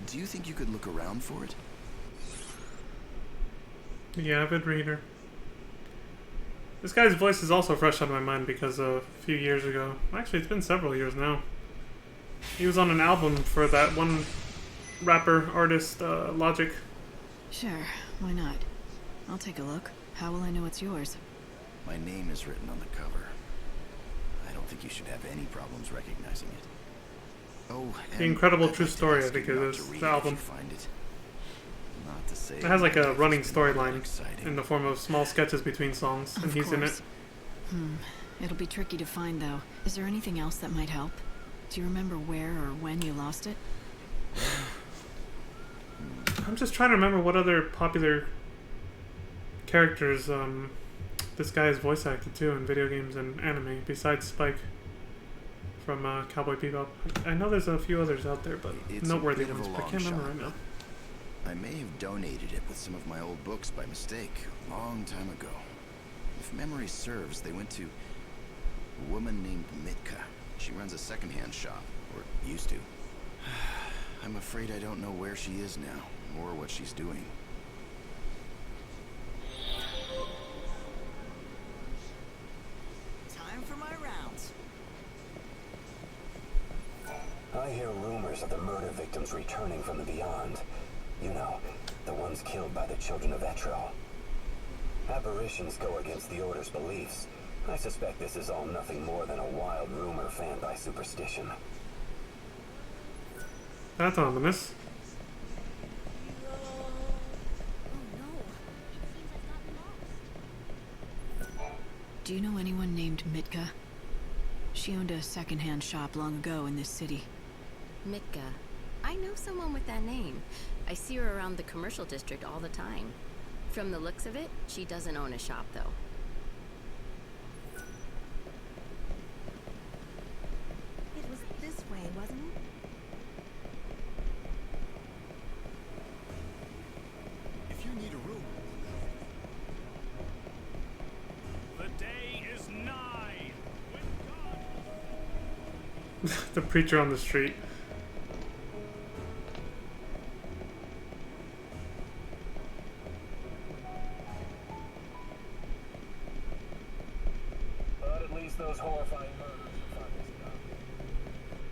do you think you could look around for it? The avid reader. This guy's voice is also fresh on my mind because a few years ago, actually it's been several years now, he was on an album for that one rapper, artist, Logic. Sure, why not? I'll take a look. How will I know it's yours? My name is written on the cover. I don't think you should have any problems recognizing it. Oh, The Incredible True Story, I think it is, the album. Find it. Not to say It has like a life running has been really storyline exciting. in the form of small sketches between songs, and Of he's in it. course. It'll be tricky to find, though. Is there anything else that might help? Do you remember where or when you lost it? I'm just trying to remember what other popular characters this guy is voice acted too in video games and anime, besides Spike from Cowboy Bebop. I know there's a few others out there, but It's a noteworthy bit of a ones, but I long can't remember shot, right now. I may have donated it with some of my old books by mistake a long time ago. If memory serves, they went to a woman named Mitka. She runs a secondhand shop, or used to. I'm afraid I don't know where she is now, or what she's doing. Time for my rounds. I hear rumors of the murder victims returning from the beyond. You know, the ones killed by the children of Etro. Apparitions go against the Order's beliefs. I suspect this is all nothing more than a wild rumor fanned by superstition. That's ominous. Do you know anyone named Mitka? She owned a secondhand shop long ago in this city. Mitka. I know someone with that name. I see her around the commercial district all the time. From the looks of it, she doesn't own a shop, though. It was this way, wasn't it? If you need a room... The day is nigh. The preacher on the street. Since those horrifying murders are finally done.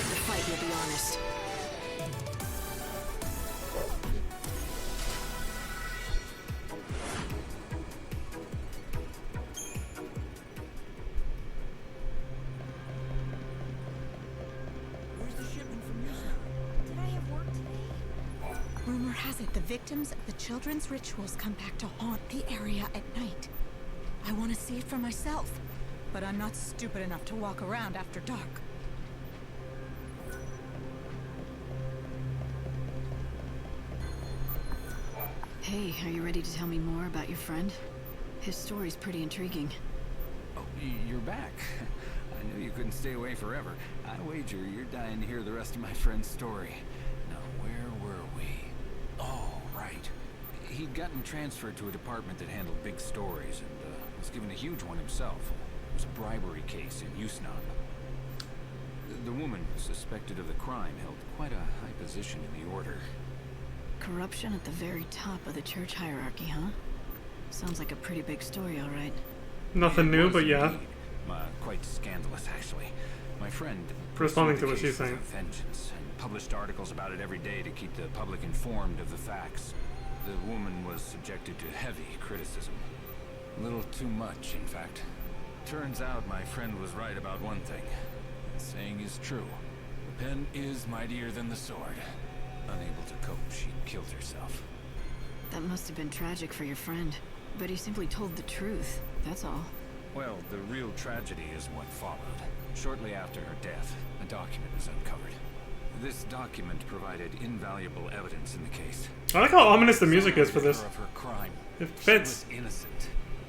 The fight will be honest. Where's the shipment from Yusna? Did I have work today? Rumor has it the victims of the children's rituals come back to haunt the area at night. I want to see it for myself, but I'm not stupid enough to walk around after dark. Hey, are you ready to tell me more about your friend? His story's pretty intriguing. Oh, you're back. I knew you couldn't stay away forever. I wager you're dying to hear the rest of my friend's story. Now, where were we? Oh, right. He'd gotten transferred to a department that handled big stories and was given a huge one himself. It was a bribery case in Yusnam. The woman suspected of the crime held quite a high position in the order. Corruption at the very top of the church hierarchy, huh? Sounds like a pretty big story, all right. Nothing new, but yeah. Indeed. Quite scandalous, actually. My friend Responding to what pursued the she's case saying. with a vengeance and published articles about it every day to keep the public informed of the facts. The woman was subjected to heavy criticism. A little too much, in fact. Turns out my friend was right about one thing. The saying is true. The pen is mightier than the sword. Unable to cope, she killed herself. That must have been tragic for your friend. But he simply told the truth, that's all. Well, the real tragedy is what followed. Shortly after her death, a document was uncovered. This document provided invaluable evidence in the case. I like how ominous the music is for this. Of her crime. It fits. She was innocent.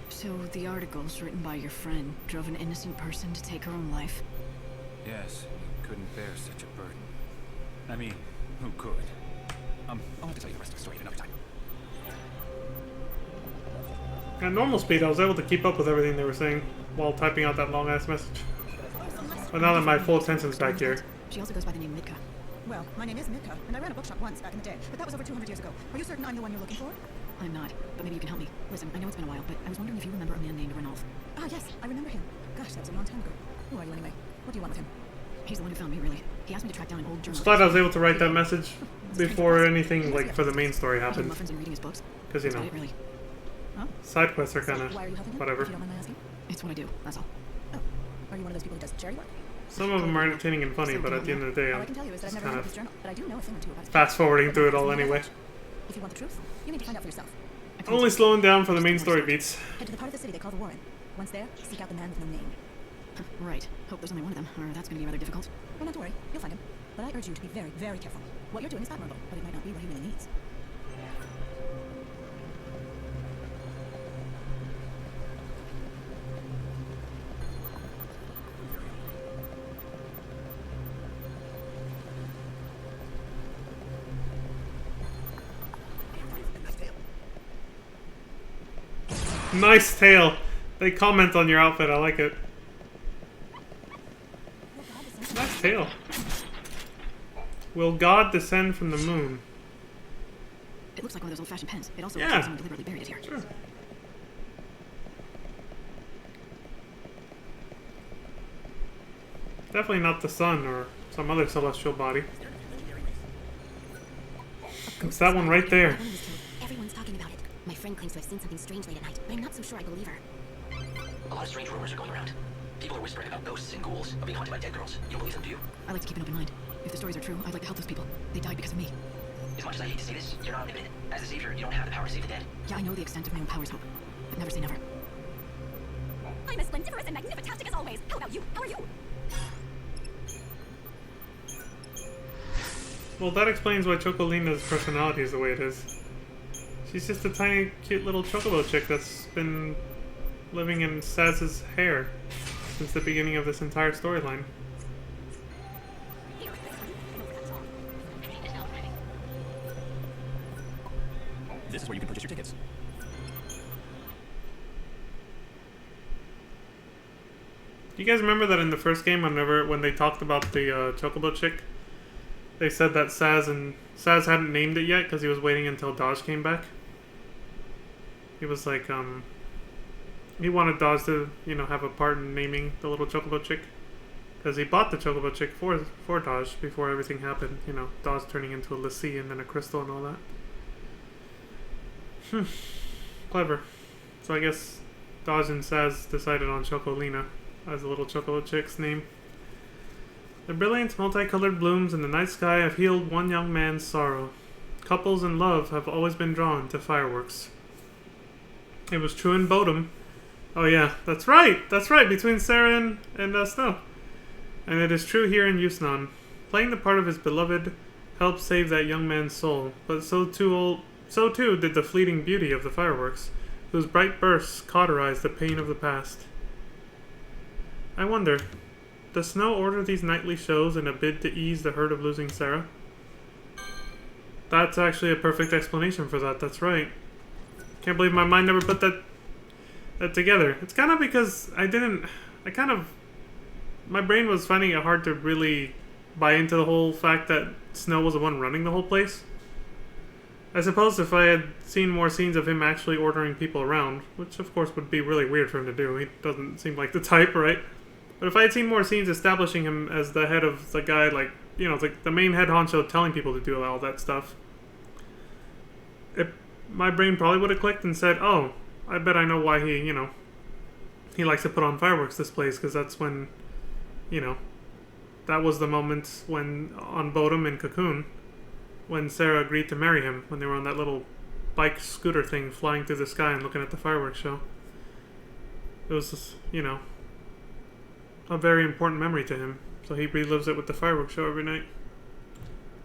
So the articles written by your friend drove an innocent person to take her own life? Yes, he couldn't bear such a burden. I mean, who could? I'll have to tell you the rest of the story another time. At normal speed, I was able to keep up with everything they were saying while typing out that long-ass message. But now that my full attention's back here. She also goes by the name Mitka. Well, my name is Mitka, and I ran a bookshop once back in the day, but that was over 200 years ago. Are you certain I'm the one you're looking for? I'm not, but maybe you can help me. Listen, I know it's been a while, but I was wondering if you remember a man named Renolf. Ah, yes, I remember him. Gosh, that was a long time ago. Who are you anyway? What do you want with him? He's the one who found me, really. He asked me to track down an old journal. Just glad I was able to write that message before anything like for the main story happened. Muffins and reading his books. Because you know, Really. Huh? side quests are kind of whatever. If you don't mind my asking? It's what I do, that's all. Oh, are you one of those people who does charity work? Some of them are entertaining and funny, but at the end of the day, All I I'm can tell you is that I've just never kind read his of journal, but I do know a thing or two about his fast forwarding through it all anyway. If you want the truth, you need to find out for yourself. Only slowing down for the main story beats. Head to the part of the city they call the Warren. Once there, seek out the man with no name. Right. Hope there's only one of them, or that's going to be rather difficult. Oh, not to worry. You'll find him. But I urge you to be very, very careful. What you're doing is admirable, but it might not be what he really needs. Nice tail. They comment on your outfit. I like it. Nice tail. Will God descend from the moon? It looks like one of those old-fashioned pens. It also Yeah. looks like someone deliberately buried it here. Sure. Definitely not the sun or some other celestial body. It's that one right there. Everyone's talking about it. My friend claims to have seen something strange late at night, but I'm not so sure I believe her. A lot of strange rumors are going around. People are whispering about ghosts and ghouls of being haunted by dead girls. You don't believe them, do you? I like to keep an open mind. If the stories are true, I'd like to help those people. They died because of me. As much as I hate to say this, you're not omnipotent. As a savior, you don't have the power to save the dead. Yeah, I know the extent of my own powers, Hope. But never say never. I'm as splendiferous and magnifitastic as always. How about you? How are you? Well, that explains why Chocolina's personality is the way it is. She's just a tiny, cute little chocobo chick that's been living in Saz's hair since the beginning of this entire storyline. This is where you can purchase your tickets. Do you guys remember that in the first game, when they talked about the Chocobo chick, they said that Saz hadn't named it yet because he was waiting until Dodge came back. He was like, he wanted Dodge to, you know, have a part in naming the little Chocobo chick. Because he bought the Chocobo chick for Dodge before everything happened. You know, Dodge turning into a Lassie and then a Crystal and all that. Clever. So I guess Dodge and Saz decided on Chocolina as the little Chocobo chick's name. The brilliant multicolored blooms in the night sky have healed one young man's sorrow. Couples in love have always been drawn to fireworks. It was true in Bodum. Oh yeah, that's right, between Sarah and Snow. And it is true here in Yusnan. Playing the part of his beloved helped save that young man's soul, but so too did the fleeting beauty of the fireworks, whose bright bursts cauterized the pain of the past. I wonder, does Snow order these nightly shows in a bid to ease the hurt of losing Sarah? That's actually a perfect explanation for that, that's right. Can't believe my mind never put that together. It's kind of because my brain was finding it hard to really buy into the whole fact that Snow was the one running the whole place. I suppose if I had seen more scenes of him actually ordering people around, which of course would be really weird for him to do, he doesn't seem like the type, right? But if I had seen more scenes establishing him as the head of the guy, like, you know, like the main head honcho telling people to do all that stuff, my brain probably would have clicked and said, oh, I bet I know why he likes to put on fireworks this place, because that's when, you know, that was the moment when, on Bodum and Cocoon, when Sarah agreed to marry him, when they were on that little bike scooter thing flying through the sky and looking at the fireworks show. It was just, you know, a very important memory to him, so he relives it with the fireworks show every night.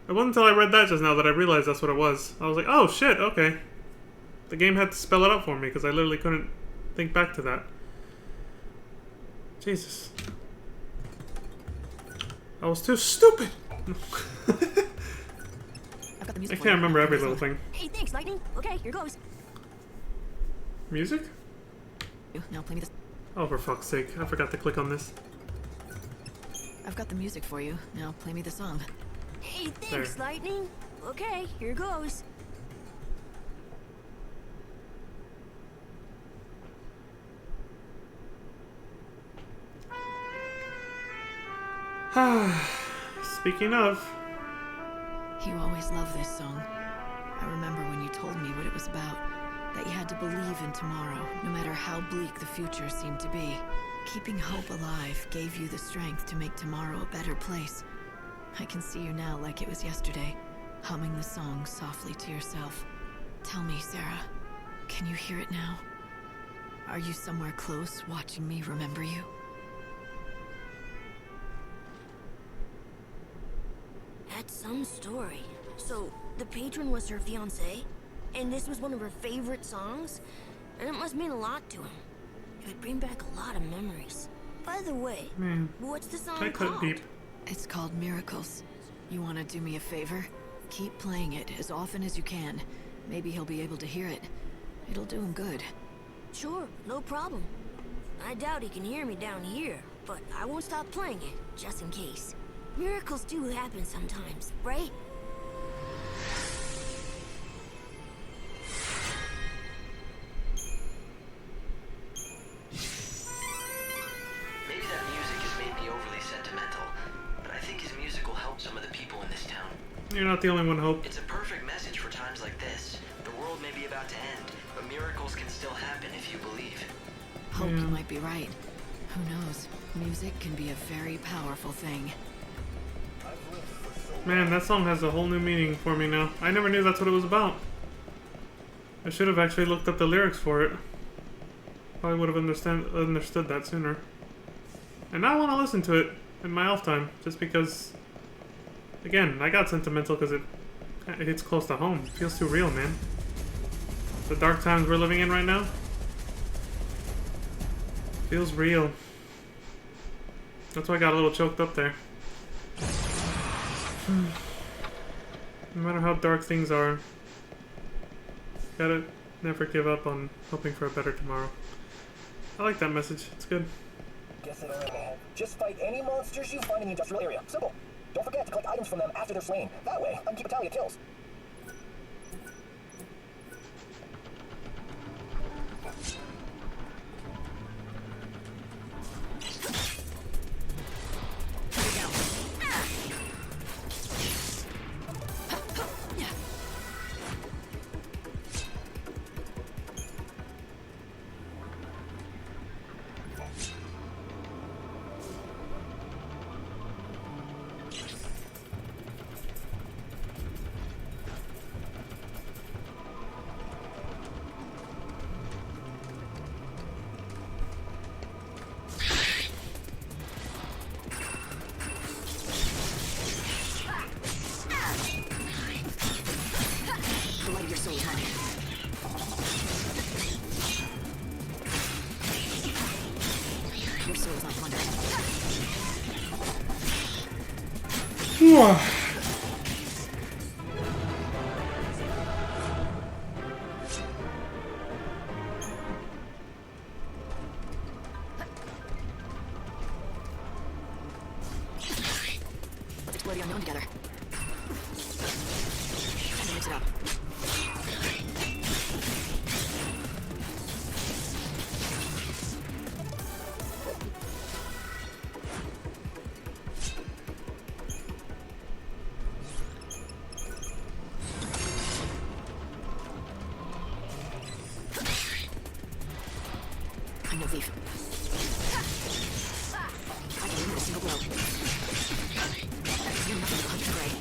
It wasn't until I read that just now that I realized that's what it was. I was like, oh shit, okay. The game had to spell it out for me because I literally couldn't think back to that. Jesus. I was too stupid! I can't remember every little thing. Hey, thanks, Lightning. Okay, here goes. Music? Now play me this. Oh, for fuck's sake. I forgot to click on this. I've got the music for you. Now play me the song. Hey, thanks, There. Lightning. Okay, here goes. Speaking of, You always loved this song. I remember when you told me what it was about. That you had to believe in tomorrow, no matter how bleak the future seemed to be. Keeping hope alive gave you the strength to make tomorrow a better place. I can see you now like it was yesterday, humming the song softly to yourself. Tell me, Sarah, can you hear it now? Are you somewhere close, watching me remember you? That's some story. So, the patron was her fiancé, and this was one of her favorite songs? And it must mean a lot to him. It would bring back a lot of memories. By the way, what's the song called? It's called Miracles. You want to do me a favor? Keep playing it as often as you can. Maybe he'll be able to hear it. It'll do him good. Sure, no problem. I doubt he can hear me down here, but I won't stop playing it, just in case. Miracles do happen sometimes, right? Maybe that music has made me overly sentimental, but I think his music will help some of the people in this town. You're not the only one, Hope. It's a perfect message for times like this. The world may be about to end, but miracles can still happen if you believe. Hope you might be right. Who knows? Music can be a very powerful thing. Man, that song has a whole new meaning for me now. I never knew that's what it was about. I should have actually looked up the lyrics for it. Probably would have understood that sooner. And now I want to listen to it in my off time, just because, again, I got sentimental because it hits close to home. It feels too real, man. The dark times we're living in right now feels real. That's why I got a little choked up there. No matter how dark things are, Gotta never give up on hoping for a better tomorrow. I like that message. It's good. Guess I don't have a head. Just fight any monsters you find in the industrial area. Simple. Don't forget to collect items from them after they're slain. That way, I can keep a tally of kills. Let's explore the unknown together. Time to mix it up. I'm no thief. I can limit a single blow. You're nothing but Hunter Gray.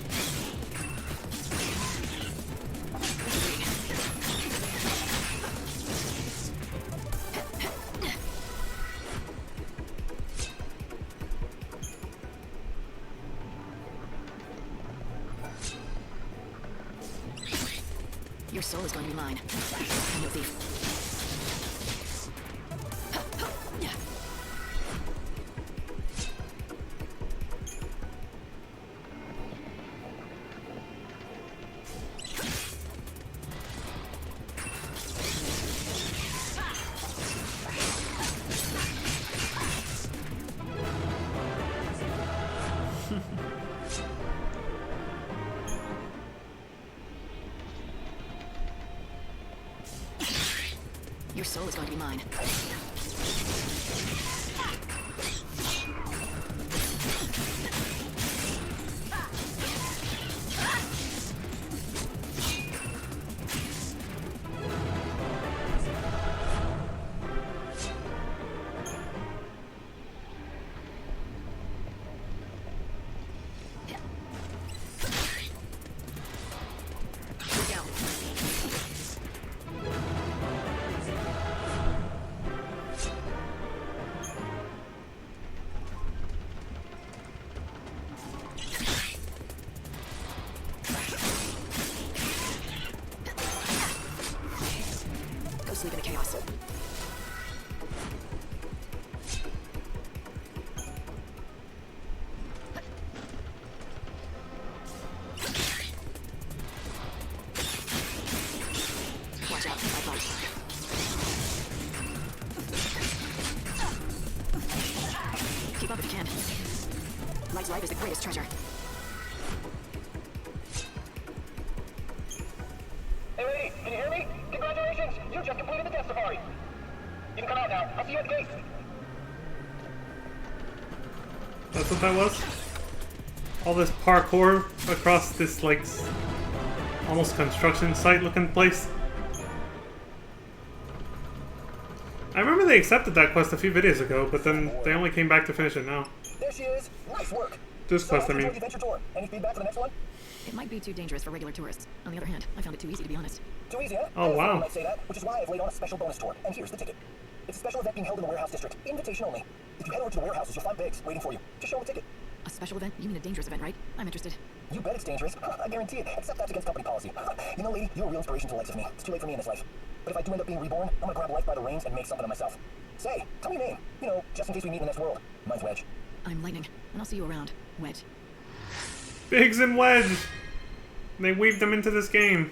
Your soul is going to be mine. I'm no thief. Your soul is going to be mine. Sleep in the chaos. Watch out, I bite. Keep up if you can. Light's life is the greatest treasure. Hey, lady, can you hear me? Congratulations! You just completed the Death Safari! You can come out now. I'll see you at the gate! That's what that was? All this parkour across this, like, almost construction site looking place? I remember they accepted that quest a few videos ago, but then they only came back to finish it now. There she is! Nice work! This quest, I mean. Adventure tour. Any feedback for the next one? It might be too dangerous for regular tourists. On the other hand, I found it too easy, to be honest. Too easy, huh? Oh, wow. I might say that, which is why I've laid on a special bonus tour. And here's the ticket. It's a special event being held in the warehouse district. Invitation only. If you head over to the warehouses, you'll find bags waiting for you. Just show them a ticket. A special event? You mean a dangerous event, right? I'm interested. You bet it's dangerous. I guarantee it. Except that's against company policy. You know, lady, you're a real inspiration to the likes of me. It's too late for me in this life. But if I do end up being reborn, I'm gonna grab life by the reins and make something of myself. Say, tell me your name. You know, just in case we meet in the next world. Mine's Wedge. I'm Lightning, and I'll see you around, Wedge. Biggs and Wedge! They weaved them into this game.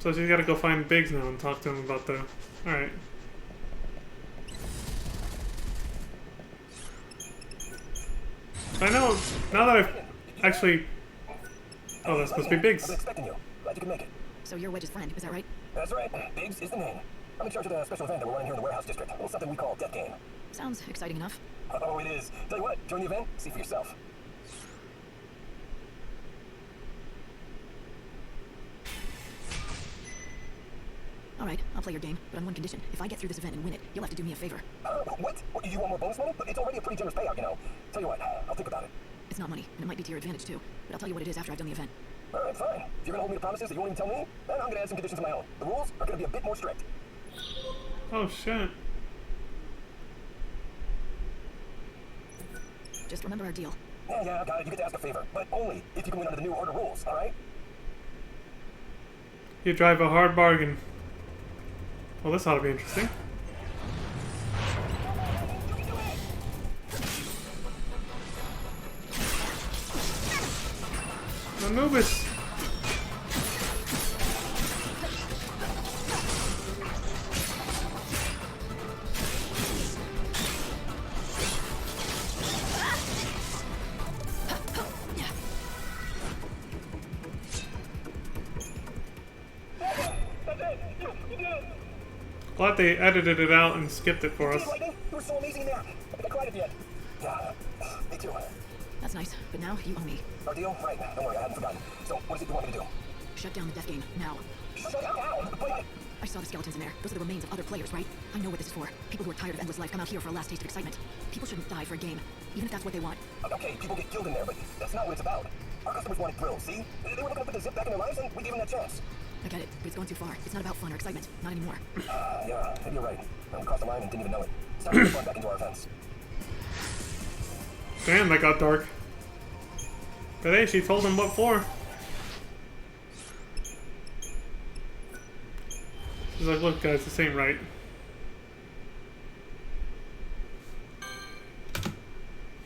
So she's gotta go find Biggs now and talk to him about the... Alright. I know, now that I've actually... Oh, that's supposed to be Biggs. I've been expecting you. Glad you could make it. So you're Wedge's friend, is that right? That's right. Biggs is the name. I'm in charge of the special event that we're running here in the warehouse district. A little something we call Death Game. Sounds exciting enough. Oh, it is. Tell you what, join the event, see for yourself. Alright, I'll play your game, but on one condition. If I get through this event and win it, you'll have to do me a favor. What? You want more bonus money? It's already a pretty generous payout, you know. Tell you what, I'll think about it. It's not money, and it might be to your advantage too. But I'll tell you what it is after I've done the event. Alright, fine. If you're gonna hold me to promises that you won't even tell me, then I'm gonna add some conditions of my own. The rules are gonna be a bit more strict. Oh, shit. Just remember our deal. Yeah, got it. You get to ask a favor, but only if you can win under the new order rules, alright? You drive a hard bargain. Well, this ought to be interesting. Anubis! Glad they edited it out and skipped it for us. You were so amazing in there. I think I cried at the end. Yeah, me too. That's nice, but now you owe me. Our deal? Right. Don't worry, I hadn't forgotten. So, what is it you want me to do? Shut down the death game, now. Shut down now? But I saw the skeletons in there. Those are the remains of other players, right? I know what this is for. People who are tired of endless life come out here for a last taste of excitement. People shouldn't die for a game, even if that's what they want. Okay, people get killed in there, but that's not what it's about. Our customers wanted thrills, see? They were looking to put the zip back in their lives, and we gave them that chance. I get it, but it's gone too far. It's not about fun or excitement. Not anymore. Yeah, maybe you're right. We crossed the line and didn't even know it. It's time to get fun back into our events. Damn, that got dark. But hey, she told him what for. She's like, look guys, this ain't right.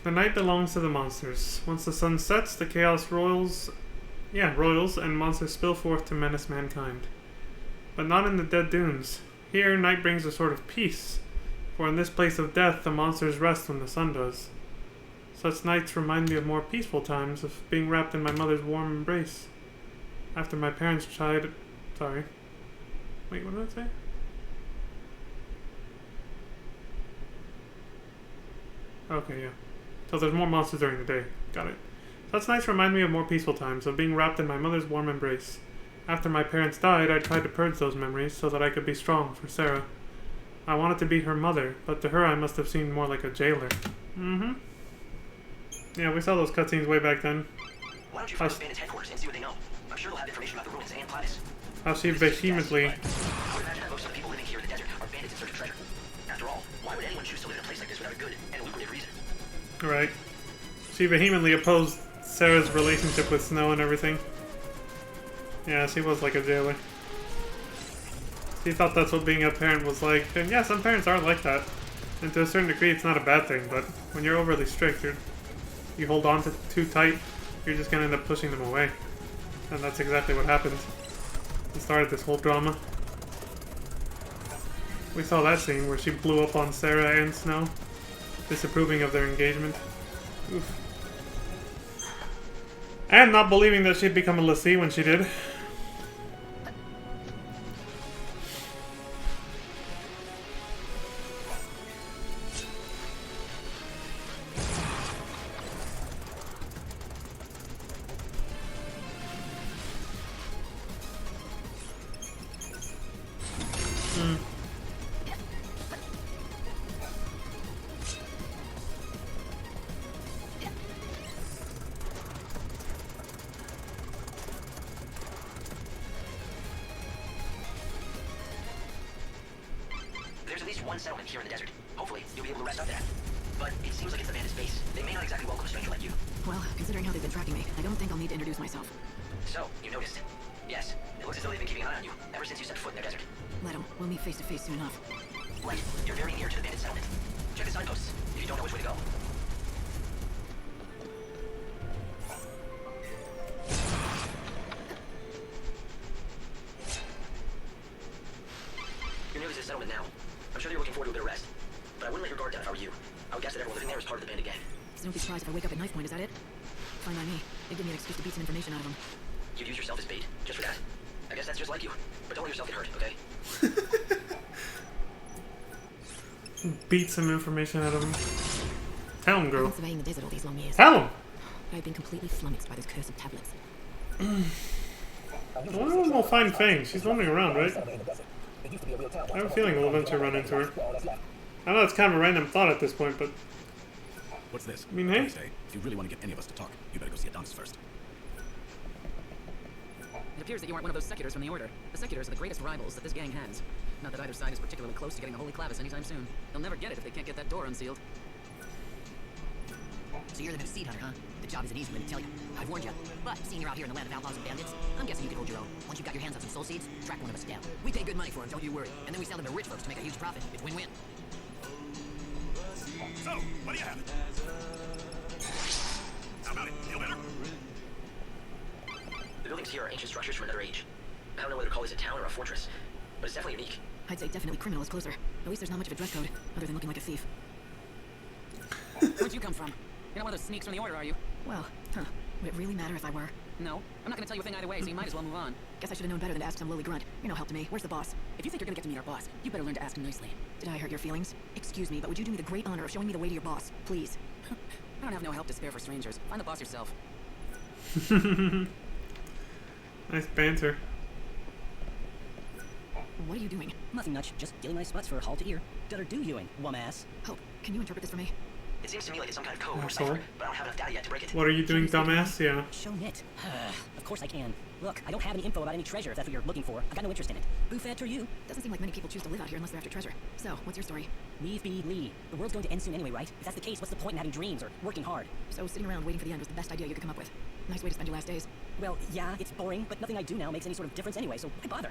The night belongs to the monsters. Once the sun sets, the Chaos royals and monsters spill forth to menace mankind. But not in the Dead Dunes. Here, night brings a sort of peace, for in this place of death, the monsters rest when the sun does. Such nights remind me of more peaceful times, of being wrapped in my mother's warm embrace. After my parents tried... Sorry. Wait, what did I say? Okay, yeah. So there's more monsters during the day. Got it. Such nights remind me of more peaceful times, of being wrapped in my mother's warm embrace. After my parents died, I tried to purge those memories so that I could be strong for Sarah. I wanted to be her mother, but to her I must have seemed more like a jailer. Mm-hmm. Yeah, we saw those cutscenes way back then. Why don't you find Bandit's headquarters and see what they know? I'm sure they'll have information about the ruins and Platis. How she vehemently... I would imagine that most of the people living here in the desert are bandits in search of treasure. After all, why would anyone choose to live in a place like this without a good and lucrative reason? Right. She vehemently opposed Sarah's relationship with Snow and everything. Yeah, she was like a jailer. She thought that's what being a parent was like. And yeah, some parents are like that. And to a certain degree, it's not a bad thing, but when you're overly strict, you hold on to too tight, you're just gonna end up pushing them away. And that's exactly what happened. It started this whole drama. We saw that scene where she blew up on Sarah and Snow, disapproving of their engagement. Oof. And not believing that she'd become a l'Cie when she did. There's at least one settlement here in the desert. Hopefully, you'll be able to rest up there. But it seems like it's the bandit's base. They may not exactly welcome a stranger like you. Well, considering how they've been tracking me, I don't think I'll need to introduce myself. So, you noticed. Yes, it looks as though they've been keeping an eye on you ever since you set foot in their desert. Let them. We'll meet face to face soon enough. Right, you're very near to the bandit settlement. Check the signposts if you don't know which way to go. surprised if I wake up at knife point, is that it? Fine by me. It'd give me an excuse to beat some information out of them. You'd use yourself as bait, just for that. I guess that's just like you. But don't let yourself get hurt, okay? Beat some information out of him. Tell him, I've girl. been surveying the desert all these long years. Tell him! But I've been completely flummoxed by those cursed tablets. I wonder when we'll find Fang. She's roaming around, right? I have a feeling we'll eventually run into her. I know it's kind of a random thought at this point, but... What's this? I mean, hey? If you really want to get any of us to talk, you better go see Adonis first. It appears that you aren't one of those Secutors from the Order. The Secutors are the greatest rivals that this gang has. Not that either side is particularly close to getting the Holy Clavis anytime soon. They'll never get it if they can't get that door unsealed. So you're the new seed hunter, huh? The job isn't easy, let me tell you. I've warned you. But seeing you're out here in the land of outlaws and bandits, I'm guessing you can hold your own. Once you've got your hands on some soul seeds, track one of us down. We pay good money for them, don't you worry. And then we sell them to rich folks to make a huge profit. It's win-win. So, what do you have? How about it? Feel better? The buildings here are ancient structures from another age. I don't know whether to call this a town or a fortress, but it's definitely unique. I'd say definitely criminal is closer. At least there's not much of a dress code, other than looking like a thief. Where'd you come from? You're not one of those sneaks from the Order, are you? Well, huh. Would it really matter if I were? No. I'm not gonna tell you a thing either way, so you might as well move on. Guess I should have known better than to ask some lowly grunt. You're no help to me. Where's the boss? If you think you're gonna get to meet our boss, you better learn to ask him nicely. Did I hurt your feelings? Excuse me, but would you do me the great honor of showing me the way to your boss? Please. I don't have no help to spare for strangers. Find the boss yourself. Nice banter. What are you doing? Nothing much, just dealing my spots for Hall to Ear. Gotta do Ewing, wum-ass. Hope, can you interpret this for me? It seems to me like it's some kind of code or Asshole. cipher, but I don't have enough data yet to break it. What are you doing, dumbass? Yeah. Show it. Of course I can. Look, I don't have any info about any treasure if that's what you're looking for. I've got no interest in it. Bufad to you. Doesn't seem like many people choose to live out here unless they're after treasure. So, what's your story? Leave be Lee. The world's going to end soon anyway, right? If that's the case, what's the point in having dreams or working hard? So, sitting around waiting for the end was the best idea you could come up with. Nice way to spend your last days. Well, yeah, it's boring, but nothing I do now makes any sort of difference anyway, so why bother?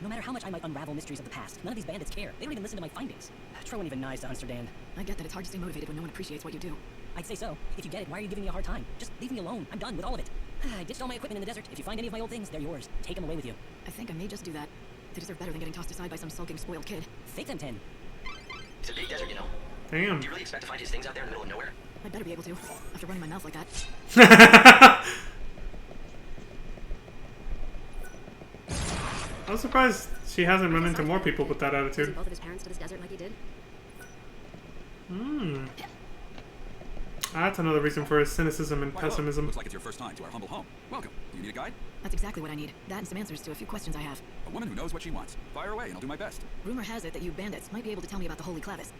No matter how much I might unravel mysteries of the past, none of these bandits care. They don't even listen to my findings. Troy won't even nice to Amsterdam. I get that it's hard to stay motivated when no one appreciates what you do. I'd say so. If you get it, why are you giving me a hard time? Just leave me alone. I'm done with all of it. I ditched all my equipment in the desert. If you find any of my old things, they're yours. Take them away with you. I think I may just do that. They deserve better than getting tossed aside by some sulking, spoiled kid. Fake them 10. It's a big desert, you know. Damn. Do you really expect to find his things out there in the middle of nowhere? I'd better be able to, after running my mouth like that. I'm surprised she hasn't run into more people with that attitude. Both of his parents to this desert like he did. Hmm. That's another reason for his cynicism and pessimism. Looks like it's your first time to our humble home. Welcome. Do you need a guide? That's exactly what I need. That and some answers to a few questions I have. A woman who knows what she wants. Fire away and I'll do my best. Rumor has it that you bandits might be able to tell me about the Holy Clavis.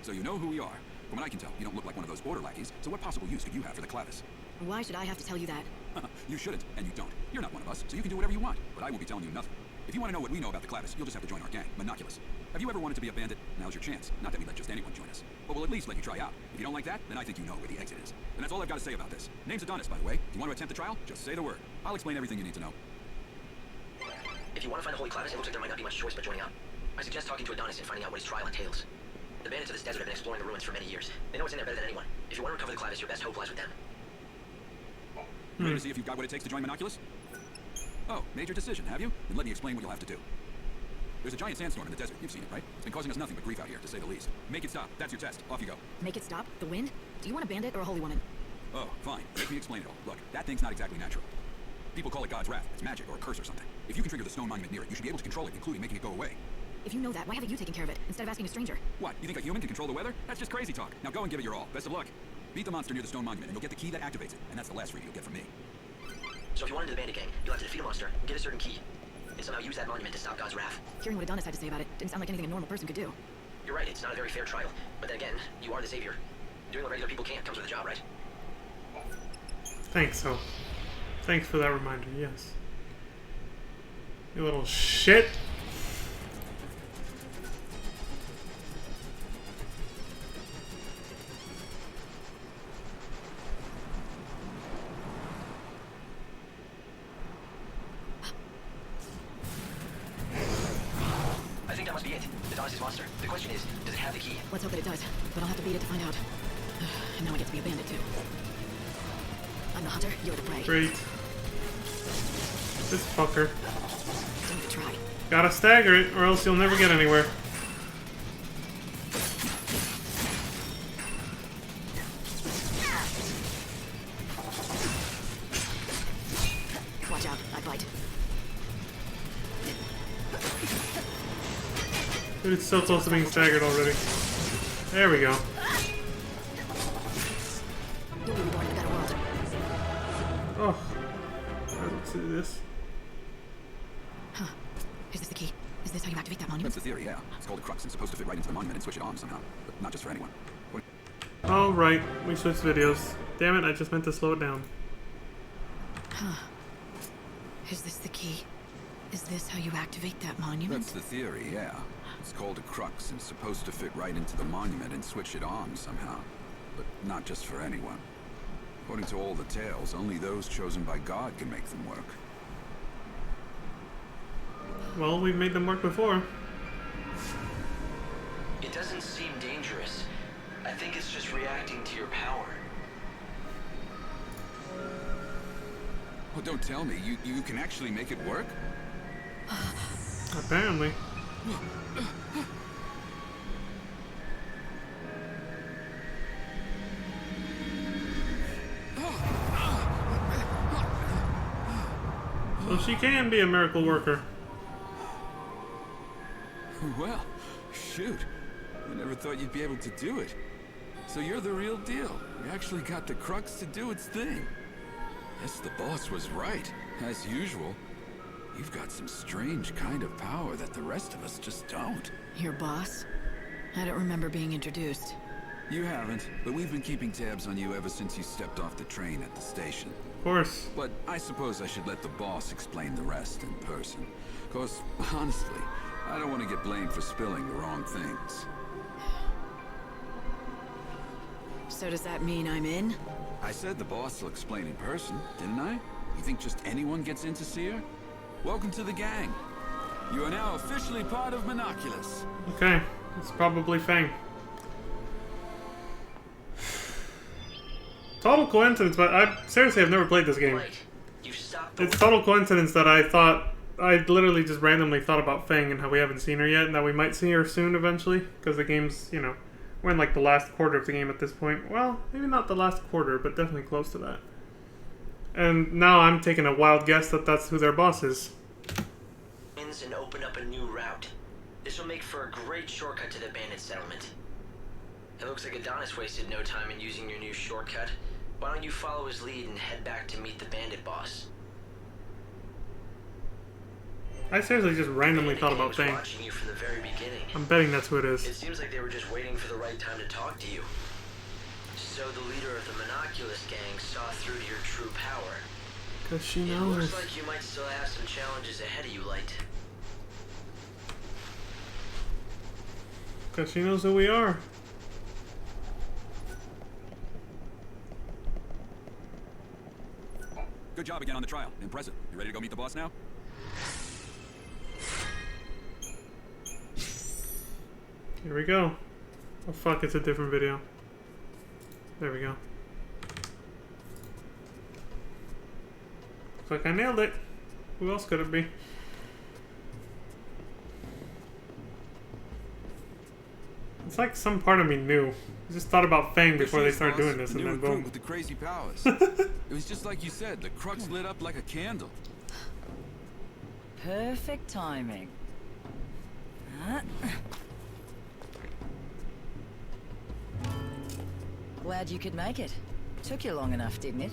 So you know who we are. From what I can tell, you don't look like one of those border lackeys, so what possible use could you have for the Clavis? Why should I have to tell you that? You shouldn't, and you don't. You're not one of us, so you can do whatever you want, but I won't be telling you nothing. If you want to know what we know about the Clavis, you'll just have to join our gang, Monoculus. Have you ever wanted to be a bandit? Now's your chance. Not that we let just anyone join us. But we'll at least let you try out. If you don't like that, then I think you know where the exit is. And that's all I've got to say about this. Name's Adonis, by the way. If you want to attempt the trial, just say the word. I'll explain everything you need to know. If you want to find the Holy Clavis, it looks like there might not be much choice but joining up. I suggest talking to Adonis and finding out what his trial entails. The bandits of this desert have been exploring the ruins for many years. They know what's in there better than anyone. If you want to recover the Clavis, your best hope lies with them. Ready to see if you've got what it takes to join Monoculus? Oh, made your decision, have you? Then let me explain what you'll have to do. There's a giant sandstorm in the desert. You've seen it, right? It's been causing us nothing but grief out here, to say the least. Make it stop. That's your test. Off you go. Make it stop? The wind? Do you want a bandit or a holy woman? Oh, fine. Let me explain it all. Look, that thing's not exactly natural. People call it God's wrath. It's magic or a curse or something. If you can trigger the stone monument near it, you should be able to control it, including making it go away. If you know that, why haven't you taken care of it, instead of asking a stranger? What? You think a human can control the weather? That's just crazy talk. Now go and give it your all. Best of luck. Beat the monster near the stone monument, and you'll get the key that activates it. And that's the last free you'll get from me. So if you want into the bandit gang, you'll have to defeat a monster, get a certain key, and somehow use that monument to stop God's wrath. Hearing what Adonis had to say about it didn't sound like anything a normal person could do. You're right, it's not a very fair trial. But then again, you are the savior. Doing what regular people can't comes with a job, right? Thanks, Hope. Thanks for that reminder, yes. You little shit. I think that must be it. Adonis' monster. The question is, does it have the key? Let's hope that it does, but I'll have to beat it to find out. And now I get to be a bandit, too. I'm the hunter, you're the prey. Great. This fucker. Don't even try. Gotta stagger it, or else you'll never get anywhere. Watch out, I bite. Dude, it's so close to being staggered already. There we go. You'll be reborn in a better world. Oh. Alright, let's do this. Huh. Is this the key? Is this how you activate that monument? That's the theory, yeah. It's called a crux and supposed to fit right into the monument and switch it on somehow. But not just for anyone. Oh, right. We switched videos. Damn it, I just meant to slow it down. Huh. Is this the key? Is this how you activate that monument? That's the theory, yeah. It's called a crux and supposed to fit right into the monument and switch it on somehow. But not just for anyone. According to all the tales, only those chosen by God can make them work. Well, we've made them work before. It doesn't seem dangerous. I think it's just reacting to your power. Oh, don't tell me. You can actually make it work? Apparently. So she can be a miracle worker. Well, shoot. I never thought you'd be able to do it. So you're the real deal. You actually got the crux to do its thing. Yes, the boss was right. As usual. You've got some strange kind of power that the rest of us just don't. Your boss? I don't remember being introduced. You haven't, but we've been keeping tabs on you ever since you stepped off the train at the station. Of course. But I suppose I should let the boss explain the rest in person. 'Cause, honestly, I don't want to get blamed for spilling the wrong things. So does that mean I'm in? I said the boss will explain in person, didn't I? You think just anyone gets in to see her? Welcome to the gang. You are now officially part of Monoculus. Okay, it's probably Fang. Total coincidence, but I seriously have never played this game. It's total coincidence that I literally just randomly thought about Fang and how we haven't seen her yet, and that we might see her soon eventually, because the game's, you know, we're in like the last quarter of the game at this point. Well, maybe not the last quarter, but definitely close to that. And now I'm taking a wild guess that that's who their boss is. And open up a new route. This will make for a great shortcut to the bandit settlement. It looks like Adonis wasted no time in using your new shortcut. Why don't you follow his lead and head back to meet the bandit boss? I seriously just randomly thought about Fang. Watching you from the very beginning. I'm betting that's who it is. It seems like they were just waiting for the right time to talk to you. So the leader of the Monoculus gang saw through to your true power. Because she It knows. looks like you might still have some challenges ahead of you, Light. Because she knows who we are. Good job again on the trial. Impressive. You ready to go meet the boss now? Here we go. Oh fuck, it's a different video. There we go. Looks like I nailed it. Who else could it be? It's like some part of me knew. I just thought about Fang before they started doing this, The and new then recruit boom. with the crazy powers. It was just like you said. The crux lit up like a candle. Perfect timing. Huh? Glad you could make it. Took you long enough, didn't it?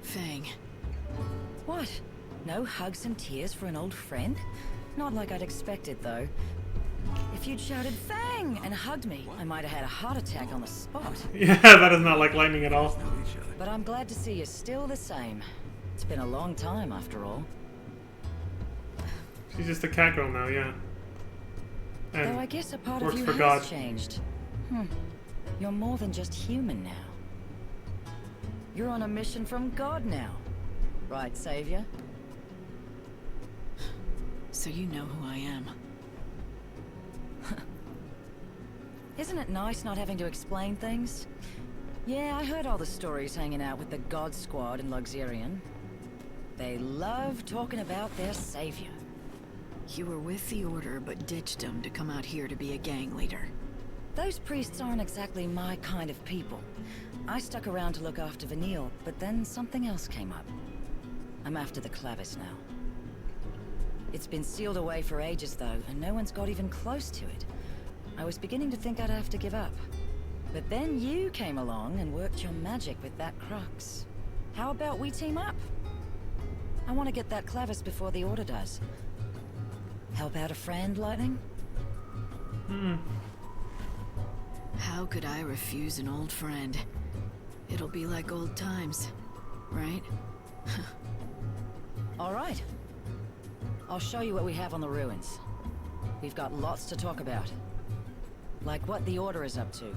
Fang. What? No hugs and tears for an old friend? Not like I'd expected, though. If you'd shouted Fang and hugged me, I might have had a heart attack on the spot. Yeah, that is not like lightning at all. But I'm glad to see you're still the same. It's been a long time, after all. She's just a cat girl now, yeah. And Though I guess a part of works you for has God. changed. You're more than just human now. You're on a mission from God now. Right, Savior? So you know who I am. Isn't it nice not having to explain things? Yeah, I heard all the stories hanging out with the God Squad in Luxurion. They love talking about their savior. You were with the Order, but ditched them to come out here to be a gang leader. Those priests aren't exactly my kind of people. I stuck around to look after Vanille, but then something else came up. I'm after the Clavis now. It's been sealed away for ages, though, and no one's got even close to it. I was beginning to think I'd have to give up. But then you came along and worked your magic with that crux. How about we team up? I want to get that Clavis before the Order does. Help out a friend, Lightning? How could I refuse an old friend? It'll be like old times, right? All right. I'll show you what we have on the ruins. We've got lots to talk about. Like what the Order is up to.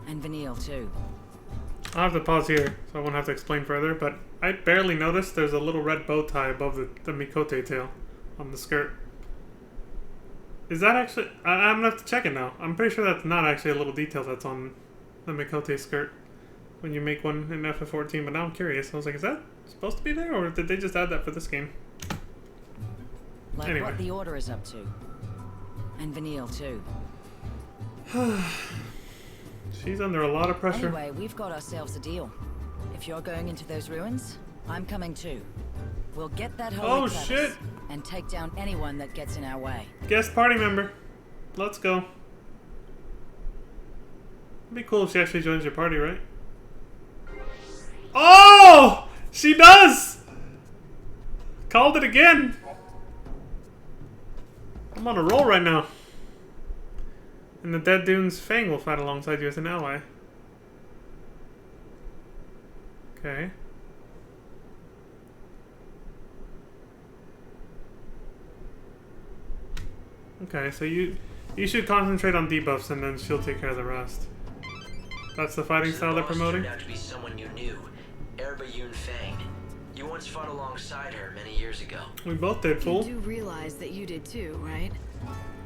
And Vanille, too. I'll have to pause here, so I won't have to explain further, but I barely noticed there's a little red bow tie above the Mikote tail on the skirt. Is that actually... I'm gonna have to check it now. I'm pretty sure that's not actually a little detail that's on the Mikote skirt when you make one in FF14, but now I'm curious. I was like, is that supposed to be there, or did they just add that for this game? Like Anyway. what the Order is up to. And Vanille, too. She's under a lot of pressure. Anyway, we've got ourselves a deal. If you're going into those ruins, I'm coming too. We'll get that holy Oh, Clavis shit. and take down anyone that gets in our way. Guest party member. Let's go. It'd be cool if she actually joins your party, right? Oh! She does! Called it again. I'm on a roll right now. And the Dead Dunes Fang will fight alongside you as an ally. Okay. Okay, so you should concentrate on debuffs and then she'll take care of the rest. That's the fighting style they're promoting? Turned out to be someone you knew, Erba Yun Fang. You once fought alongside her many years ago. We both did, fool. You do realize that you did too, right?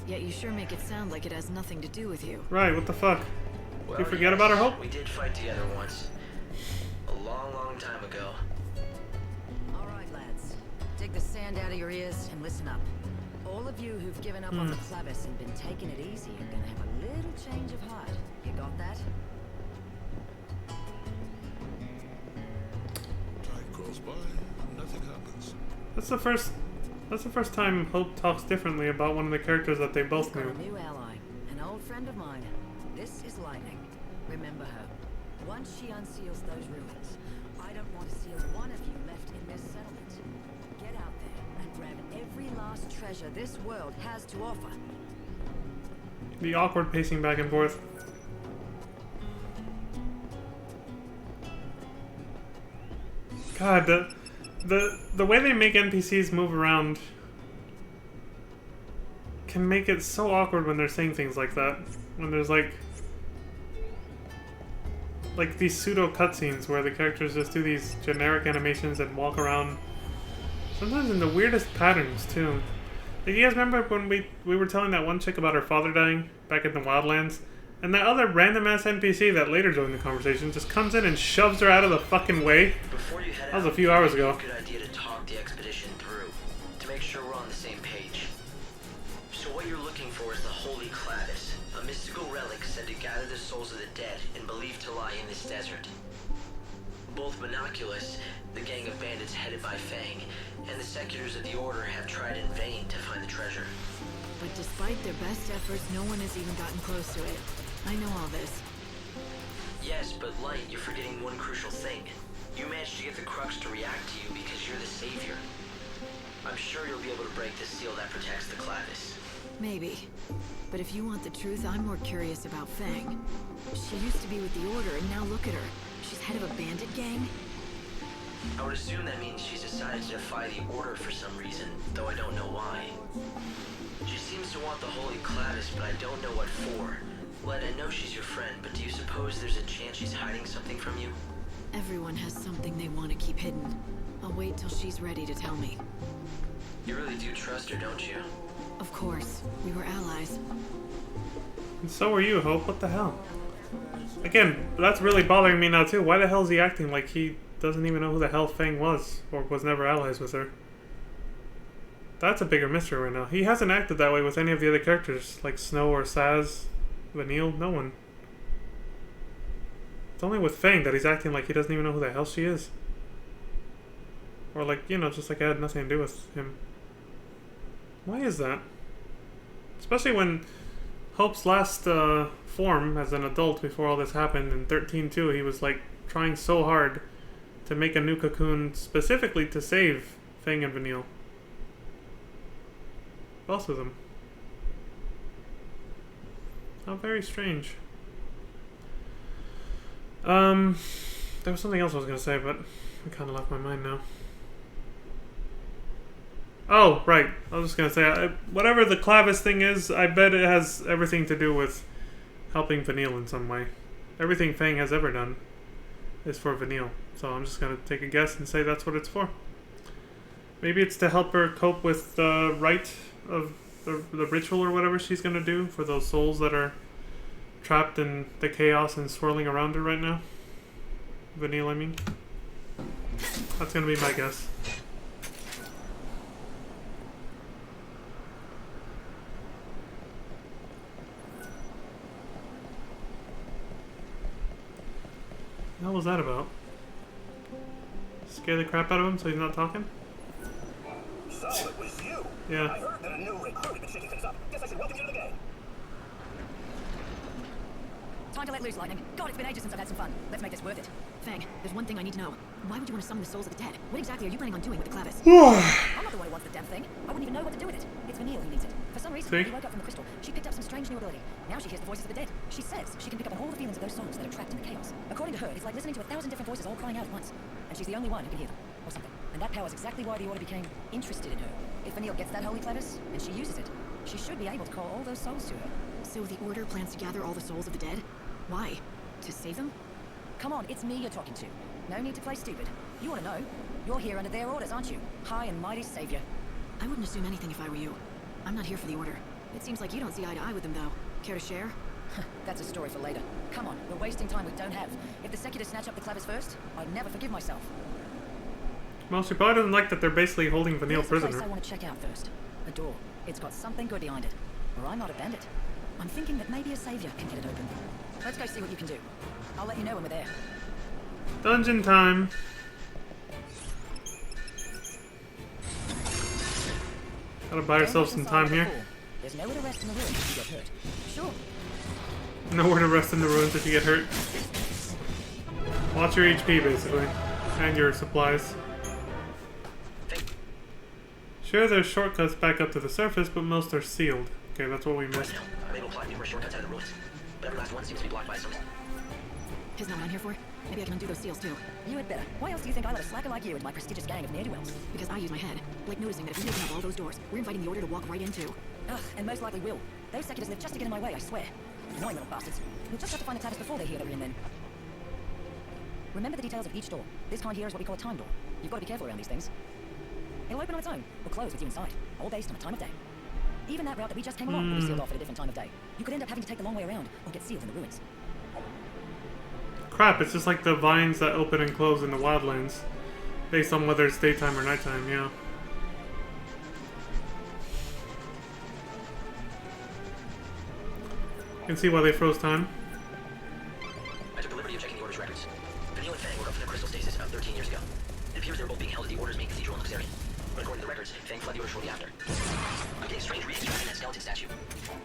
Yet you sure make it sound like it has nothing to do with you. Right, what the fuck? Well, you forget about her hope? We did fight together once. A long, long time ago. All right, lads. Dig the sand out of your ears and listen up. All of you who've given up on the Clavis and been taking it easy are gonna have a little change of heart. You got that? Time goes by, nothing happens. That's the first time Hope talks differently about one of the characters that they both Got knew. a new ally, an old friend of mine. This is Lightning. Remember her. Once she unseals those ruins, I don't want to see one of you left in this settlement. Get out there and grab every last treasure this world has to offer. The awkward pacing back and forth. God, the way they make NPCs move around can make it so awkward when they're saying things like that. When there's like these pseudo cutscenes where the characters just do these generic animations and walk around. Sometimes in the weirdest patterns too. Like, you guys remember when we were telling that one chick about her father dying back in the Wildlands? And that other random ass NPC that later joined the conversation just comes in and shoves her out of the fucking way. Before you head That was a out, few hours it'd be ago. a good idea to talk the expedition through, to make sure we're on the same page. So what you're looking for is the Holy Clavis, a mystical relic said to gather the souls of the dead and believed to lie in this desert. Both Monoculus, the gang of bandits headed by Fang, and the Secutors of the Order have tried in vain to find the treasure. But despite their best efforts, no one has even gotten close to it. I know all this. Yes, but Light, you're forgetting one crucial thing. You managed to get the Crux to react to you because you're the Savior. I'm sure you'll be able to break the seal that protects the Clavis. Maybe. But if you want the truth, I'm more curious about Fang. She used to be with the Order, and now look at her. She's head of a bandit gang? I would assume that means she's decided to defy the Order for some reason, though I don't know why. She seems to want the Holy Clavis, but I don't know what for. Led, I know she's your friend, but do you suppose there's a chance she's hiding something from you? Everyone has something they want to keep hidden. I'll wait till she's ready to tell me. You really do trust her, don't you? Of course. We were allies. And so are you, Hope. What the hell? Again, that's really bothering me now too. Why the hell is he acting like he doesn't even know who the hell Fang was, or was never allies with her? That's a bigger mystery right now. He hasn't acted that way with any of the other characters, like Snow or Saz, Vanille, no one. It's only with Fang that he's acting like he doesn't even know who the hell she is. Or like, you know, just like I had nothing to do with him. Why is that? Especially when Hope's last form as an adult before all this happened in 13-2, he was like trying so hard to make a new cocoon specifically to save Fang and Vanille. Both of them. How very strange. There was something else I was gonna say, but I kind of left my mind now. Oh, right. I was just gonna say, whatever the Clavis thing is, I bet it has everything to do with helping Vanille in some way. Everything Fang has ever done is for Vanille. So I'm just gonna take a guess and say that's what it's for. Maybe it's to help her cope with the rite of the ritual or whatever she's gonna do for those souls that are trapped in the chaos and swirling around her right now. Vanille, I mean. That's gonna be my guess. What the hell was that about? Scare the crap out of him so he's not talking? So it was you. Yeah. I heard that a new recruit had been shaking things up. Guess I should welcome you to the gang. Time to let loose, Lightning. God, it's been ages since I've had some fun. Let's make this worth it. Fang, there's one thing I need to know. Why would you want to summon the souls of the dead? What exactly are you planning on doing with the Clavis? I'm not the one who wants the damn thing. I wouldn't even know what to do with it. It's Vanille who needs it. For some reason, when he woke up from the crystal, she picked up some strange new ability. Now she hears the voices of the dead. She says she can pick up on all the feelings of those souls that are trapped in the chaos. According to her, it's like listening to 1,000 different voices all crying out at once. And she's the only one who can hear them, or something. And that power is exactly why the Order became interested in her. If Vanille gets that holy Clavis, and she uses it, she should be able to call all those souls to her. So the Order plans to gather all the souls of the dead? Why? To save them? Come on, it's me you're talking to. No need to play stupid. You want to know. You're here under their orders, aren't you? High and mighty savior. I wouldn't assume anything if I were you. I'm not here for the Order. It seems like you don't see eye to eye with them, though. Care to share? That's a story for later. Come on, we're wasting time we don't have. If the Secular snatch up the Clavis first, I'd never forgive myself. Well, she probably doesn't like that they're basically holding Vanille Here's the place prisoner. I want to check out first. A door. It's got something good behind it. Or I'm not a bandit. I'm thinking that maybe a savior can get it open. Let's go see what you can do. I'll let you know when we're there. Dungeon time. Gotta buy ourselves some time here. There's nowhere to rest in the ruins if you get hurt. Sure. Nowhere to rest in the ruins if you get hurt. Watch your HP, basically. And your supplies. Sure, there's shortcuts back up to the surface, but most are sealed. Okay, that's what we missed. I'm able to apply numerous shortcuts out of the ruins, but every last one seems to be blocked by some. Isn't that what I'm here for? Maybe I can undo those seals, too. You had better. Why else do you think I let a slacker like you into my prestigious gang of ne'er-do-wells? Because I use my head. Like noticing that if we open up all those doors, we're inviting the Order to walk right into. Ugh, and most likely will. Those Seculars live just to get in my way, I swear. Annoying little bastards. We'll just have to find the Clavis before they hear that we're in then. Remember the details of each door. This kind here is what we call a time door. You've got to be careful around these things. It'll open on its own, or close with you inside, all based on the time of day. Even that route that we just came along will be sealed off at a different time of day. You could end up having to take the long way around, or get sealed in the ruins. Crap, it's just like the vines that open and close in the Wildlands. Based on whether it's daytime or nighttime, yeah. You can see why they froze time. I took the liberty of checking the Order's records. Vanille and Fang woke up from their crystal stasis about 13 years ago. It appears they were both being held at the Order's main cathedral in Luxarian. But according to the records, Fang fled the Order shortly after. I'm getting strange readings tracking that skeleton statue.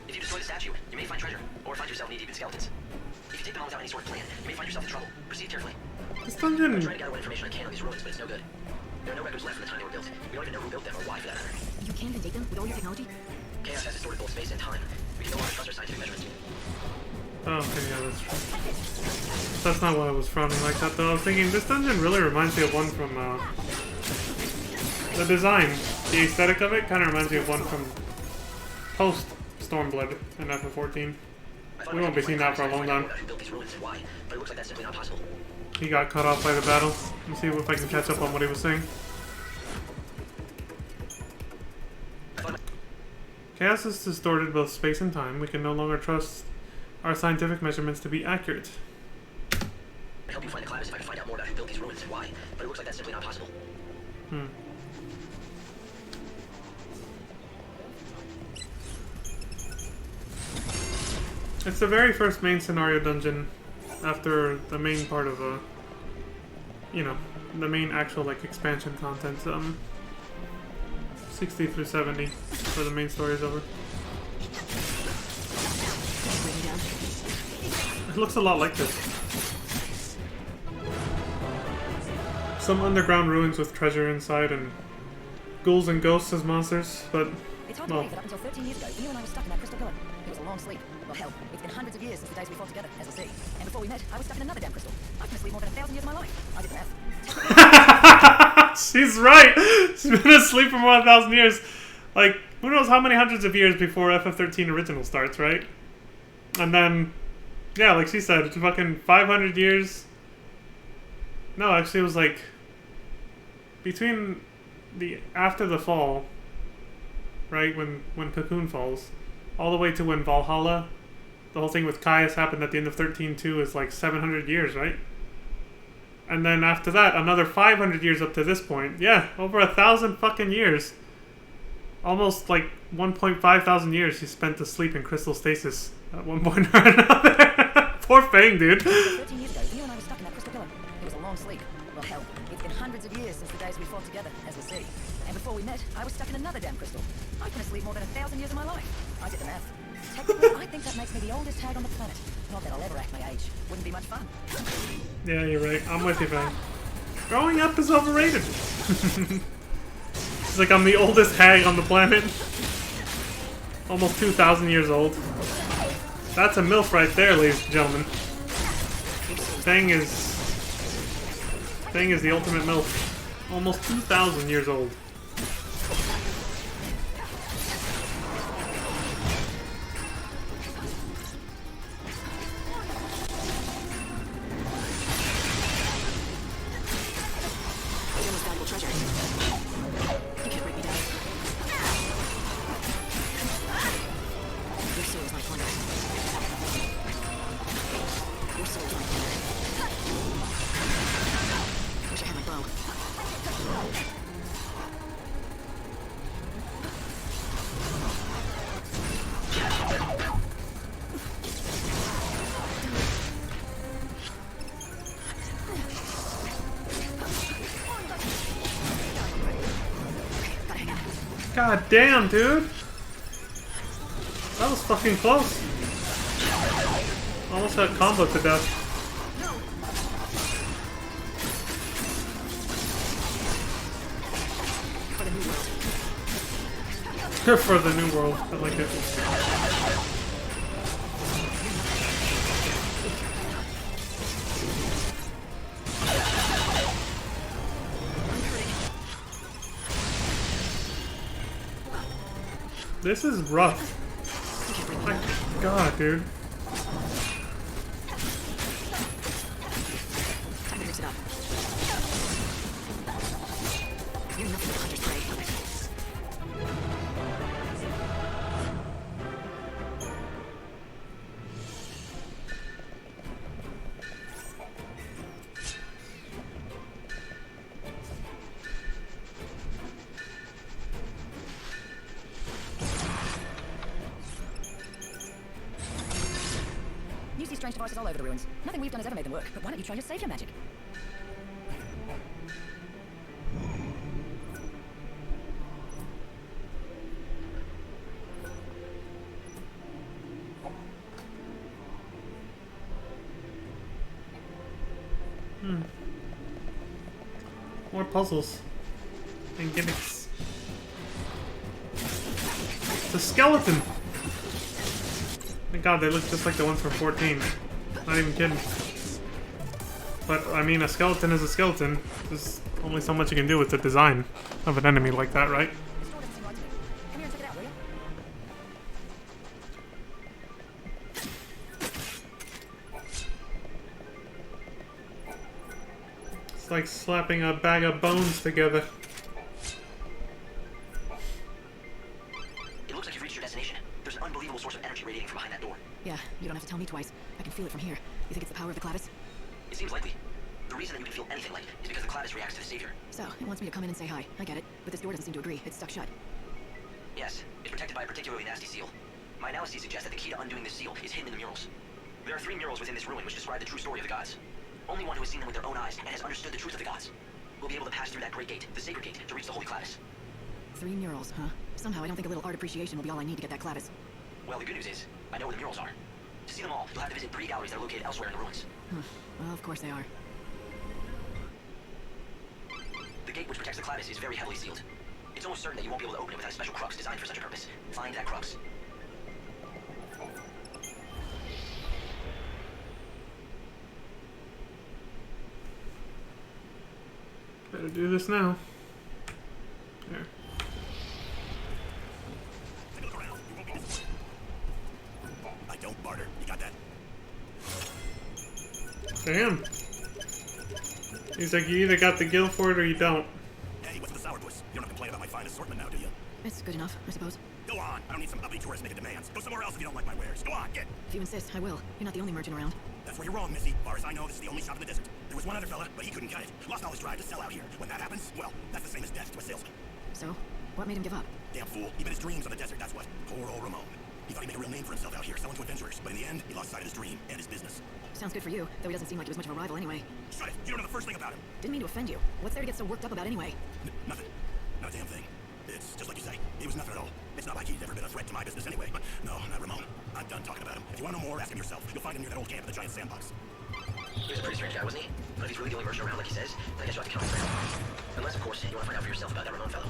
If you destroy the statue, you may find treasure, or find yourself knee-deep in skeletons. If you take them on without any sort of plan, you may find yourself in trouble. Proceed carefully. This dungeon... I'm trying to gather what information I can on these ruins, but it's no good. There are no records left from the time they were built. We don't even know who built them or why, for that matter. You can't even date them with all your technology? Chaos has distorted both space and time. We can no longer trust our scientific measurements. Oh, okay, yeah, that's true. That's not why I was frowning like that, though. I was thinking, this dungeon really reminds me of one from, the design. The aesthetic of it kind of reminds me of one from post-Stormblood in FF14. We won't be seeing that for a long time. Who built these ruins and why, but it looks like that's simply not possible. He got cut off by the battle. Let me see if I can catch up on what he was saying. Chaos has distorted both space and time. We can no longer trust our scientific measurements to be accurate. I help you find the Clavis if I can find out more about who built these ruins and why, but it looks like that's simply not possible. It's the very first main scenario dungeon after the main part of, you know, the main actual like expansion content. 60 through 70 for the main story is over. It looks a lot like this. Some underground ruins with treasure inside and ghouls and ghosts as monsters, but It's hard to believe that up until 13 years ago, you and I were stuck in that crystal pillar. It was a long sleep. Well, hell, it's been hundreds of years since the days we fought together, as we'll see. And before we met, I was stuck in another damn crystal. I've been asleep more than 1,000 years of my life. I did the math. She's right! She's been asleep for more than 1,000 years. Like, who knows how many hundreds of years before FF13 original starts, right? And then, yeah, like she said, it's fucking 500 years. No, actually it was like, between the, after the fall, right, when Cocoon falls, all the way to when Valhalla, the whole thing with Caius happened at the end of 13.2 is like 700 years, right? And then after that, another 500 years up to this point. Yeah, over 1,000 fucking years. Almost like 1.5 thousand years he spent asleep in crystal stasis at one point or another. Poor Fang, dude. 13 years ago, you and I were stuck in that crystal pillar. It was a long sleep. Well, hell, it's been hundreds of years since the days we fought together, as we'll see. And before we met, I was stuck in another damn crystal. I've been asleep more than 1,000 years of my life. I did the math. Technically, I think that makes me the oldest hag on the planet. Not that I'll ever act my age. Wouldn't be much fun. Yeah, you're right. I'm with you, Fang. Growing up is overrated. It's like I'm the oldest hag on the planet. Almost 2,000 years old. That's a MILF right there, ladies and gentlemen. Fang is the ultimate MILF. Almost 2,000 years old. God damn, dude. That was fucking close. Almost got combo to death. For the new world. I like it. This is rough. My God, dude. Time to mix it up. You're nothing but hunter's prey. Use these strange devices all over the ruins. Nothing we've done has ever made them work, but why don't you try your savior magic? More puzzles and gimmicks. It's a skeleton! My God, they look just like the ones from 14. Not even kidding. But, I mean, a skeleton is a skeleton. There's only so much you can do with the design of an enemy like that, right? It's like slapping a bag of bones together. It looks like you've reached your destination. There's an unbelievable source of energy radiating from behind that door. Yeah, you don't have to tell me twice. I can feel it from here. You think it's the power of the Clavis? It seems likely. The reason that you can feel anything light is because the Clavis reacts to the Savior. So, it wants me to come in and say hi. I get it. But this door doesn't seem to agree. It's stuck shut. Yes, it's protected by a particularly nasty seal. My analyses suggest that the key to undoing this seal is hidden in the murals. There are 3 murals within this ruin which describe the true story of the gods. Only one who has seen them with their own eyes and has understood the truth of the gods. we'll be able to pass through that great gate, the sacred gate, to reach the Holy Clavis. 3 murals, huh? Somehow I don't think a little art appreciation will be all I need to get that Clavis. Well, the good news is, I know where the murals are. To see them all, you'll have to visit pretty galleries that are located elsewhere in the ruins. Well, of course they are. The gate which protects the Clavis is very heavily sealed. It's almost certain that you won't be able to open it without a special crux designed for such a purpose. Find that crux. Better do this now. There. I don't barter. You got that? Damn. He's like, you either got the gil for it or you don't. Hey, what's the sourpuss? You don't have to complain about my fine assortment now, do you? It's good enough, I suppose. Go on. I don't need some uppity tourist making demands. Go somewhere else if you don't like my wares. Go on, get. If you insist, I will. You're not the only merchant around. That's where you're wrong, Missy. Far as I know, this is the only shop in the desert. There was one other fella, but he couldn't cut it. Lost all his drive to sell out here. When that happens, well, that's the same as death to a salesman. So, what made him give up? Damn fool. He bet his dreams on the desert, that's what. Poor old Ramon. He thought he'd make a real name for himself out here, selling to adventurers. But in the end, he lost sight of his dream and his business. Sounds good for you, though he doesn't seem like he was much of a rival anyway. Shut it! You don't know the first thing about him. Didn't mean to offend you. What's there to get so worked up about anyway? Nothing. Not a damn thing. It's just like you say. He was nothing at all. It's not like he'd ever been a threat to my business anyway. But no, not Ramon. I'm done talking about him. If you want to know more, ask him yourself. You'll find him near that old camp in the giant sandbox. He was a pretty strange guy, wasn't he? But if he's really the only merchant around like he says, then I guess you'll have to count him out. Unless, of course, you want to find out for yourself about that Ramon fellow.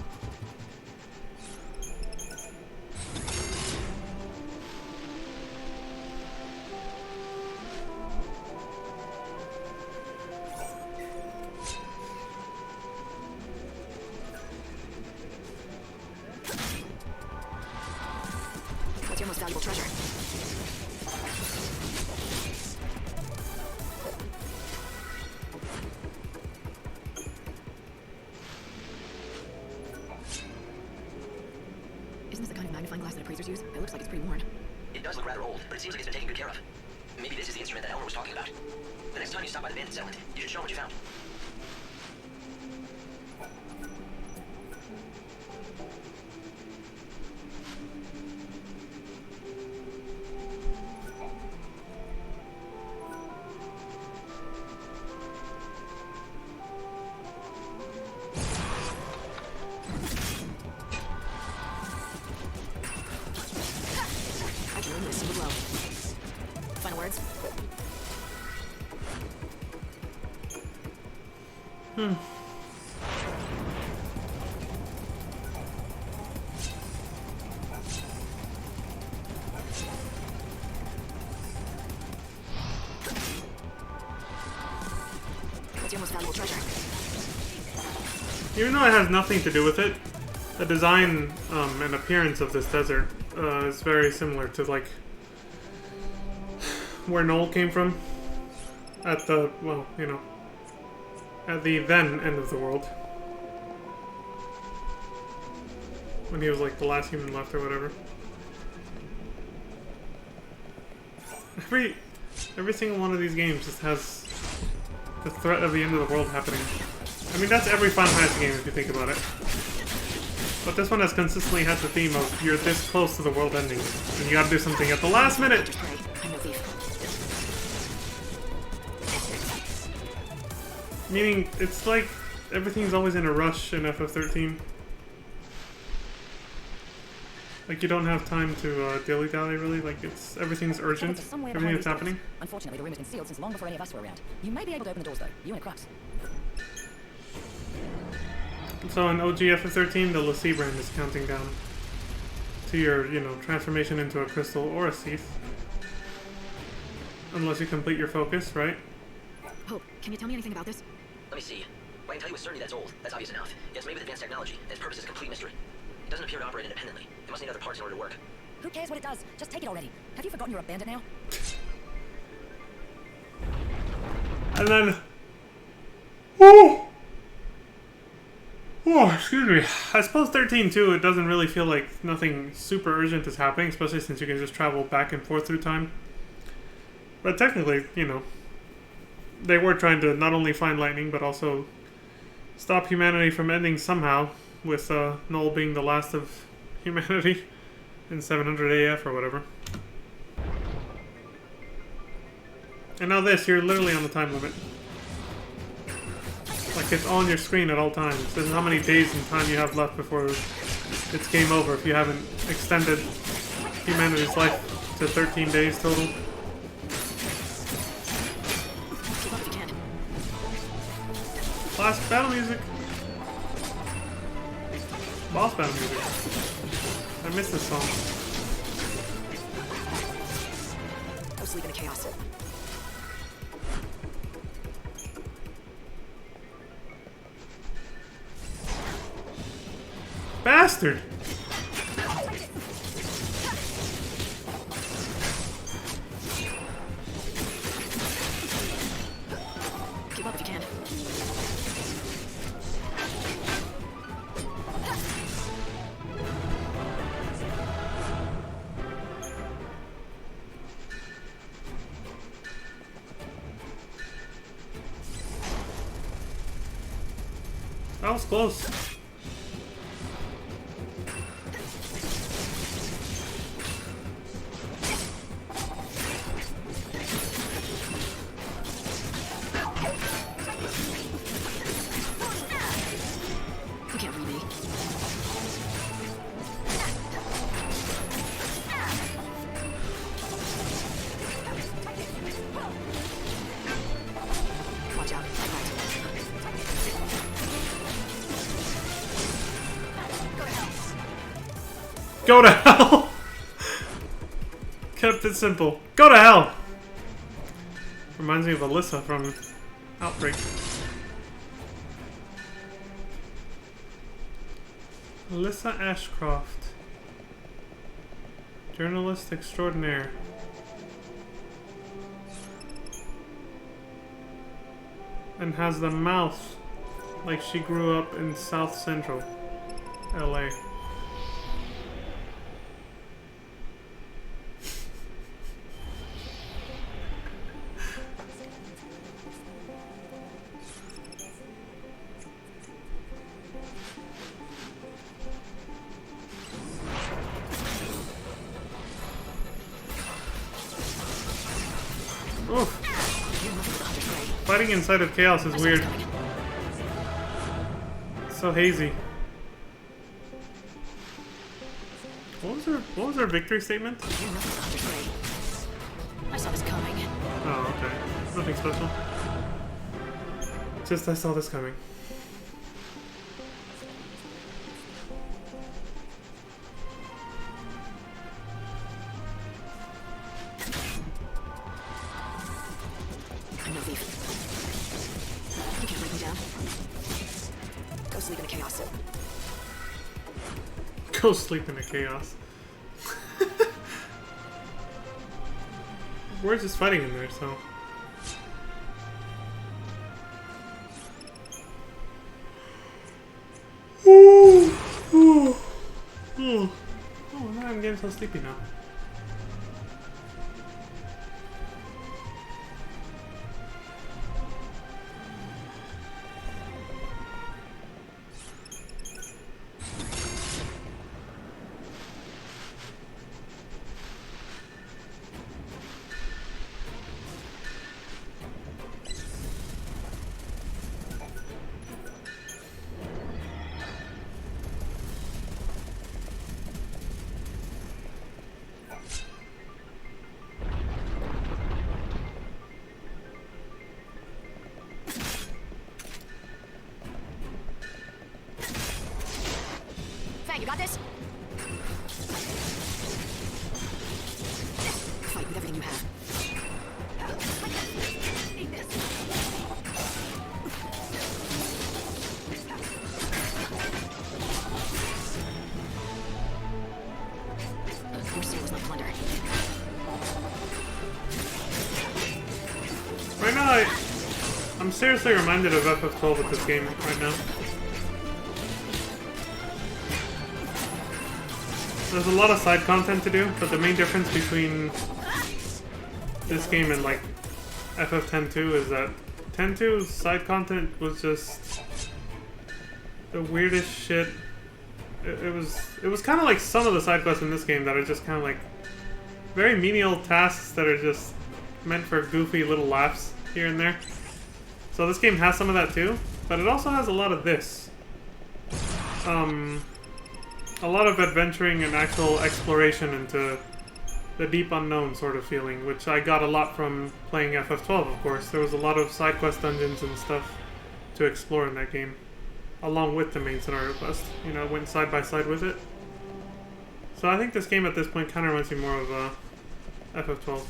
What's your most valuable treasure? Isn't this the kind of magnifying glass that appraisers use? It looks like it's pretty worn. It does look rather old, but it seems like it's been taken good care of. Maybe this is the instrument that Elmer was talking about. The next time you stop by the bandit settlement, you should show him what you found. I can ruin this single blow. Final words? What's your most valuable treasure? Even though it has nothing to do with it, the design and appearance of this desert is very similar to, like, where Noel came from. At the, well, you know, at the then end of the world. When he was, like, the last human left or whatever. Every single one of these games just has the threat of the end of the world happening. I mean, that's every Final Fantasy game if you think about it. But this one has consistently had the theme of you're this close to the world ending, and you gotta do something at the last minute! Meaning, it's like everything's always in a rush in FF13. Like, you don't have time to dilly-dally, really. Like, everything's urgent. Everything that's happening. Unfortunately, the room has been sealed since long before any of us were around. You may be able to open the doors, though. You and Crux. So in OG FF13, the Lassie brand is counting down to your, you know, transformation into a crystal or a Seath. Unless you complete your focus, right? Hope, can you tell me anything about this? Let me see. Well, I can tell you with certainty that's old. That's obvious enough. Yes, maybe with advanced technology, and its purpose is a complete mystery. It doesn't appear to operate independently. It must need other parts in order to work. Who cares what it does? Just take it already. Have you forgotten you're a bandit now? And then... Oh, excuse me. I suppose 13 too, it doesn't really feel like nothing super urgent is happening, especially since you can just travel back and forth through time. But technically, you know, they were trying to not only find lightning, but also stop humanity from ending somehow, with Noel being the last of humanity in 700 AF or whatever. And now this, you're literally on the time limit. Like it's on your screen at all times. This is how many days and time you have left before it's game over if you haven't extended humanity's life to 13 days total. Classic battle music. Boss battle music. I missed this song. Go sleep in the chaos. Bastard! Keep up if you can. That was close. You can't read me. Watch out. Go to hell! Kept it simple. Go to hell! Reminds me of Alyssa from Outbreak. Alyssa Ashcroft. Journalist extraordinaire. And has the mouth like she grew up in South Central LA. Oof. Fighting inside of chaos is weird. It's so hazy. What was her victory statement? I saw this coming. Oh, okay. Nothing special. Just I saw this coming. I'm no thief. You can't break me down. Go sleep in the chaos. Go sleep in the chaos. We're just fighting in there, so. Oh, I'm getting so sleepy now. Fang, you got this? Fight with everything you have. Mercy was my plunder. Right now, I'm seriously reminded of FF12 with this game right now. There's a lot of side content to do, but the main difference between this game and like FF10-2 is that 10-2's side content was just the weirdest shit. It was kind of like some of the side quests in this game that are just kind of like very menial tasks that are just meant for goofy little laughs here and there. So this game has some of that too, but it also has a lot of this. A lot of adventuring and actual exploration into the deep unknown sort of feeling, which I got a lot from playing FF12, of course. There was a lot of side quest dungeons and stuff to explore in that game, along with the main scenario quest. You know, it went side by side with it. So I think this game at this point kind of reminds me more of FF12.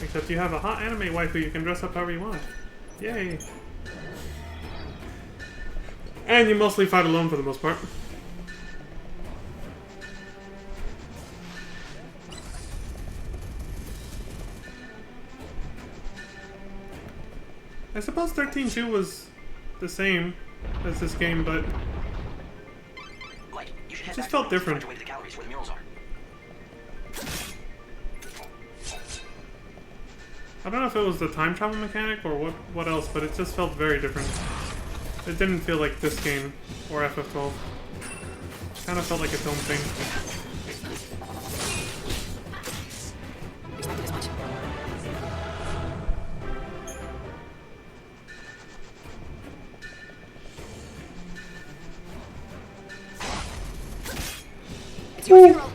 Except you have a hot anime waifu you can dress up however you want. Yay! And you mostly fight alone for the most part. I suppose 13.2 was the same as this game, but it just felt different. I don't know if it was the time travel mechanic or what else, but it just felt very different. It didn't feel like this game or FF12. It kind of felt like its own thing. Expected as much. It's your funeral.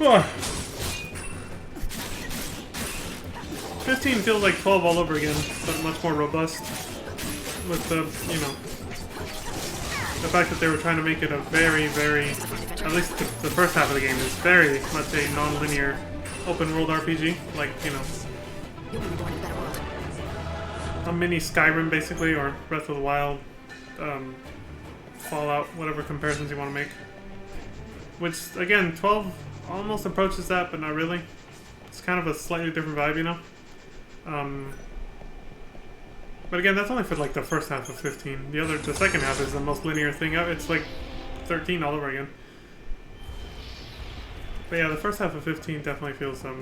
Oh. 15 feels like 12 all over again, but much more robust. With the, you know, the fact that they were trying to make it a very, at least the first half of the game is very much a non-linear open world RPG. Like, you know, a mini Skyrim basically, or Breath of the Wild, Fallout, whatever comparisons you want to make. Which, again, 12 almost approaches that, but not really. It's kind of a slightly different vibe, you know? But again, that's only for like the first half of 15. The second half is the most linear thing. It's like 13 all over again. But yeah, the first half of 15 definitely feels a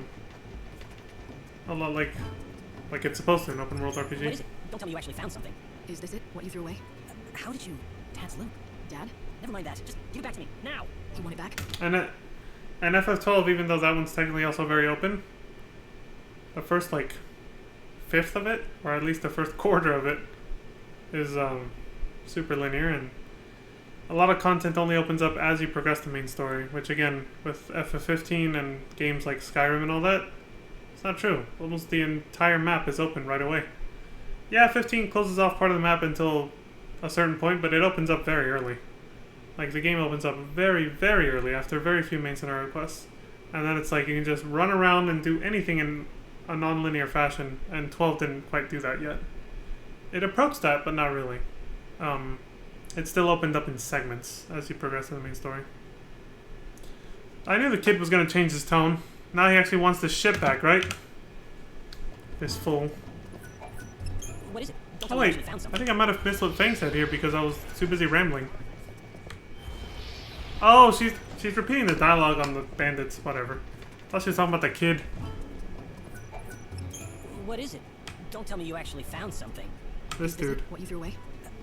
lot like it's supposed to in open world RPG. What is it? Don't tell me you actually found something. Is this it? What you threw away? How did you? Dad's loot. Dad? Never mind that. Just give it back to me now. You want it back? And FF12, even though that one's technically also very open, the first like fifth of it, or at least the first quarter of it, is super linear, and a lot of content only opens up as you progress the main story, which again, with FF15 and games like Skyrim and all that, it's not true. Almost the entire map is open right away. Yeah, 15 closes off part of the map until a certain point, but it opens up very early. Like, the game opens up very, very early after very few main scenario quests. And then it's like you can just run around and do anything in a non-linear fashion, and 12 didn't quite do that yet. It approached that, but not really. It still opened up in segments as you progress in the main story. I knew the kid was going to change his tone. Now he actually wants the ship back, right? This fool. What is it? Don't Oh tell me you wait, actually found I something. think I might have missed what Fang said here because I was too busy rambling. Oh, she's repeating the dialogue on the bandits, whatever. I thought she was talking about the kid. What is it? Don't tell me you actually found something. This Is dude. it what you threw away?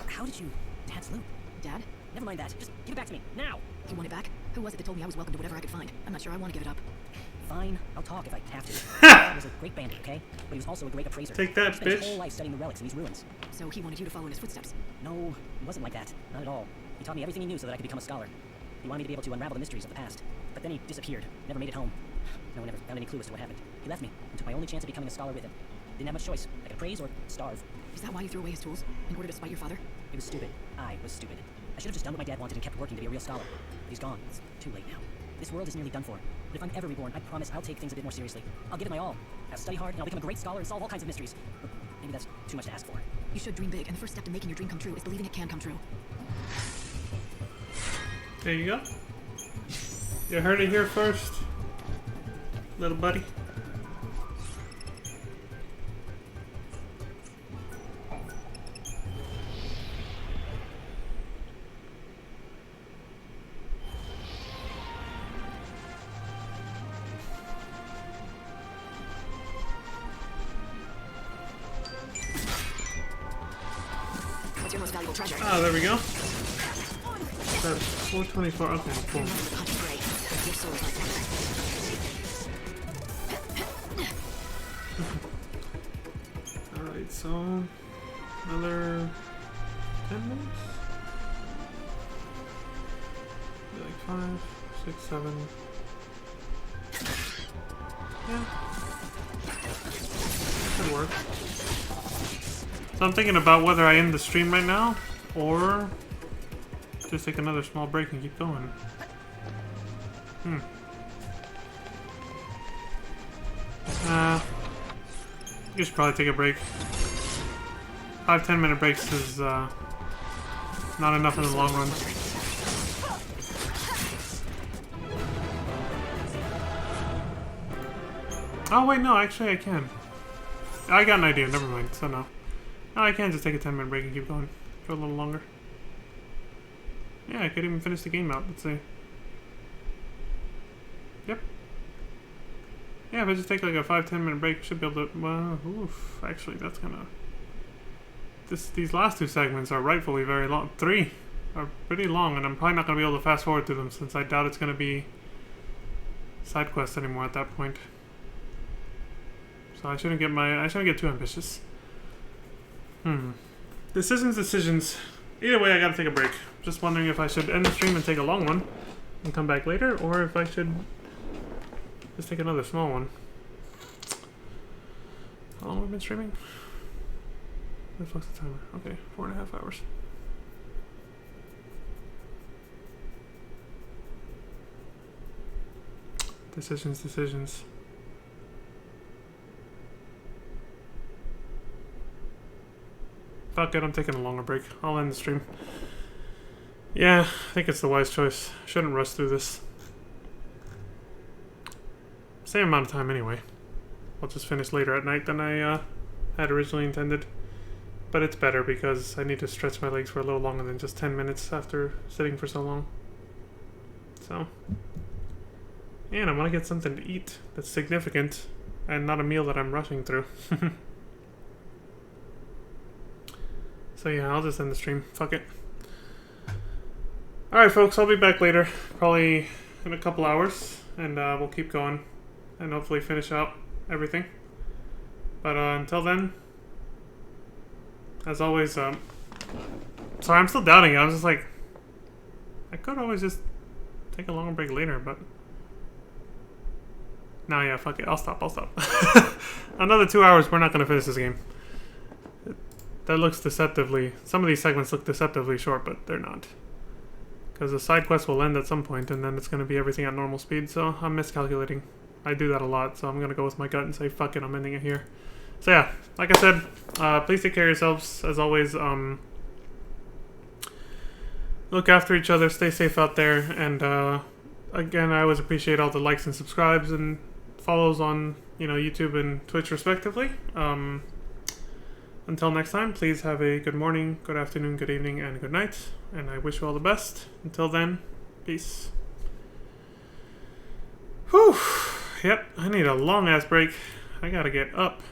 How did you? Dad's loot. Dad? Never mind that. Just give it back to me now. You want it back? Who was it that told me I was welcome to whatever I could find? I'm not sure I want to give it up. Fine, I'll talk if I have to. He was a great bandit, okay? But he was also a great appraiser. Take that, He spent his bitch. whole life studying the relics in these ruins. So he wanted you to follow in his footsteps? No, it wasn't like that. Not at all. He taught me everything he knew so that I could become a scholar. He wanted me to be able to unravel the mysteries of the past. But then he disappeared. Never made it home. No one ever found any clue as to what happened. He left me and took my only chance of becoming a scholar with him. Didn't have much choice. I could appraise or starve. Is that why you threw away his tools? In order to spite your father? It was stupid. I was stupid. I should have just done what my dad wanted and kept working to be a real scholar. But he's gone. It's too late now. This world is nearly done for. But if I'm ever reborn, I promise I'll take things a bit more seriously. I'll give it my all. I'll study hard, and I'll become a great scholar and solve all kinds of mysteries. But maybe that's too much to ask for. You should dream big, and the first step to making your dream come true is believing it can come true. There you go. You heard it here first, little buddy. What's your most valuable treasure? Ah, there we go. That's 424. Okay, cool. Your soul is my sacrifice. so another 10 minutes? Maybe like 5, 6, 7. Yeah. Could work. So I'm thinking about whether I end the stream right now or just take another small break and keep going. You should probably take a break. 5-10 minute breaks is not enough in the long run. Oh wait, no, actually I can. I got an idea, never mind, so no. No, I can just take a 10 minute break and keep going for a little longer. Yeah, I could even finish the game out, let's see. Yep. Yeah, if I just take like a 5-10 minute break, I should be able to, well, oof, actually that's gonna... These last two segments are rightfully very long. 3 are pretty long, and I'm probably not gonna be able to fast forward through them since I doubt it's gonna be side quests anymore at that point. So I shouldn't get too ambitious. Decisions. Either way, I gotta take a break. Just wondering if I should end the stream and take a long one and come back later, or if I should just take another small one. How long have we been streaming? Where the fuck's the timer? Okay, 4.5 hours. Decisions. Fuck it, I'm taking a longer break. I'll end the stream. Yeah, I think it's the wise choice. Shouldn't rush through this. Same amount of time anyway. I'll just finish later at night than I had originally intended. But it's better because I need to stretch my legs for a little longer than just 10 minutes after sitting for so long. So. And I want to get something to eat that's significant and not a meal that I'm rushing through. So yeah, I'll just end the stream. Fuck it. Alright folks, I'll be back later. Probably in a couple hours. And we'll keep going. And hopefully finish out everything. But until then, as always, sorry, I'm still doubting it. I was just like, I could always just take a longer break later, but... Nah, yeah, fuck it. I'll stop. Another 2 hours, we're not going to finish this game. That looks deceptively... Some of these segments look deceptively short, but they're not. Because the side quest will end at some point, and then it's going to be everything at normal speed, so I'm miscalculating. I do that a lot, so I'm going to go with my gut and say, fuck it, I'm ending it here. So yeah, like I said, please take care of yourselves. As always, look after each other, stay safe out there, and again, I always appreciate all the likes and subscribes and follows on, YouTube and Twitch respectively. Until next time, please have a good morning, good afternoon, good evening, and good night. And I wish you all the best. Until then, peace. Whew. Yep, I need a long-ass break. I gotta get up.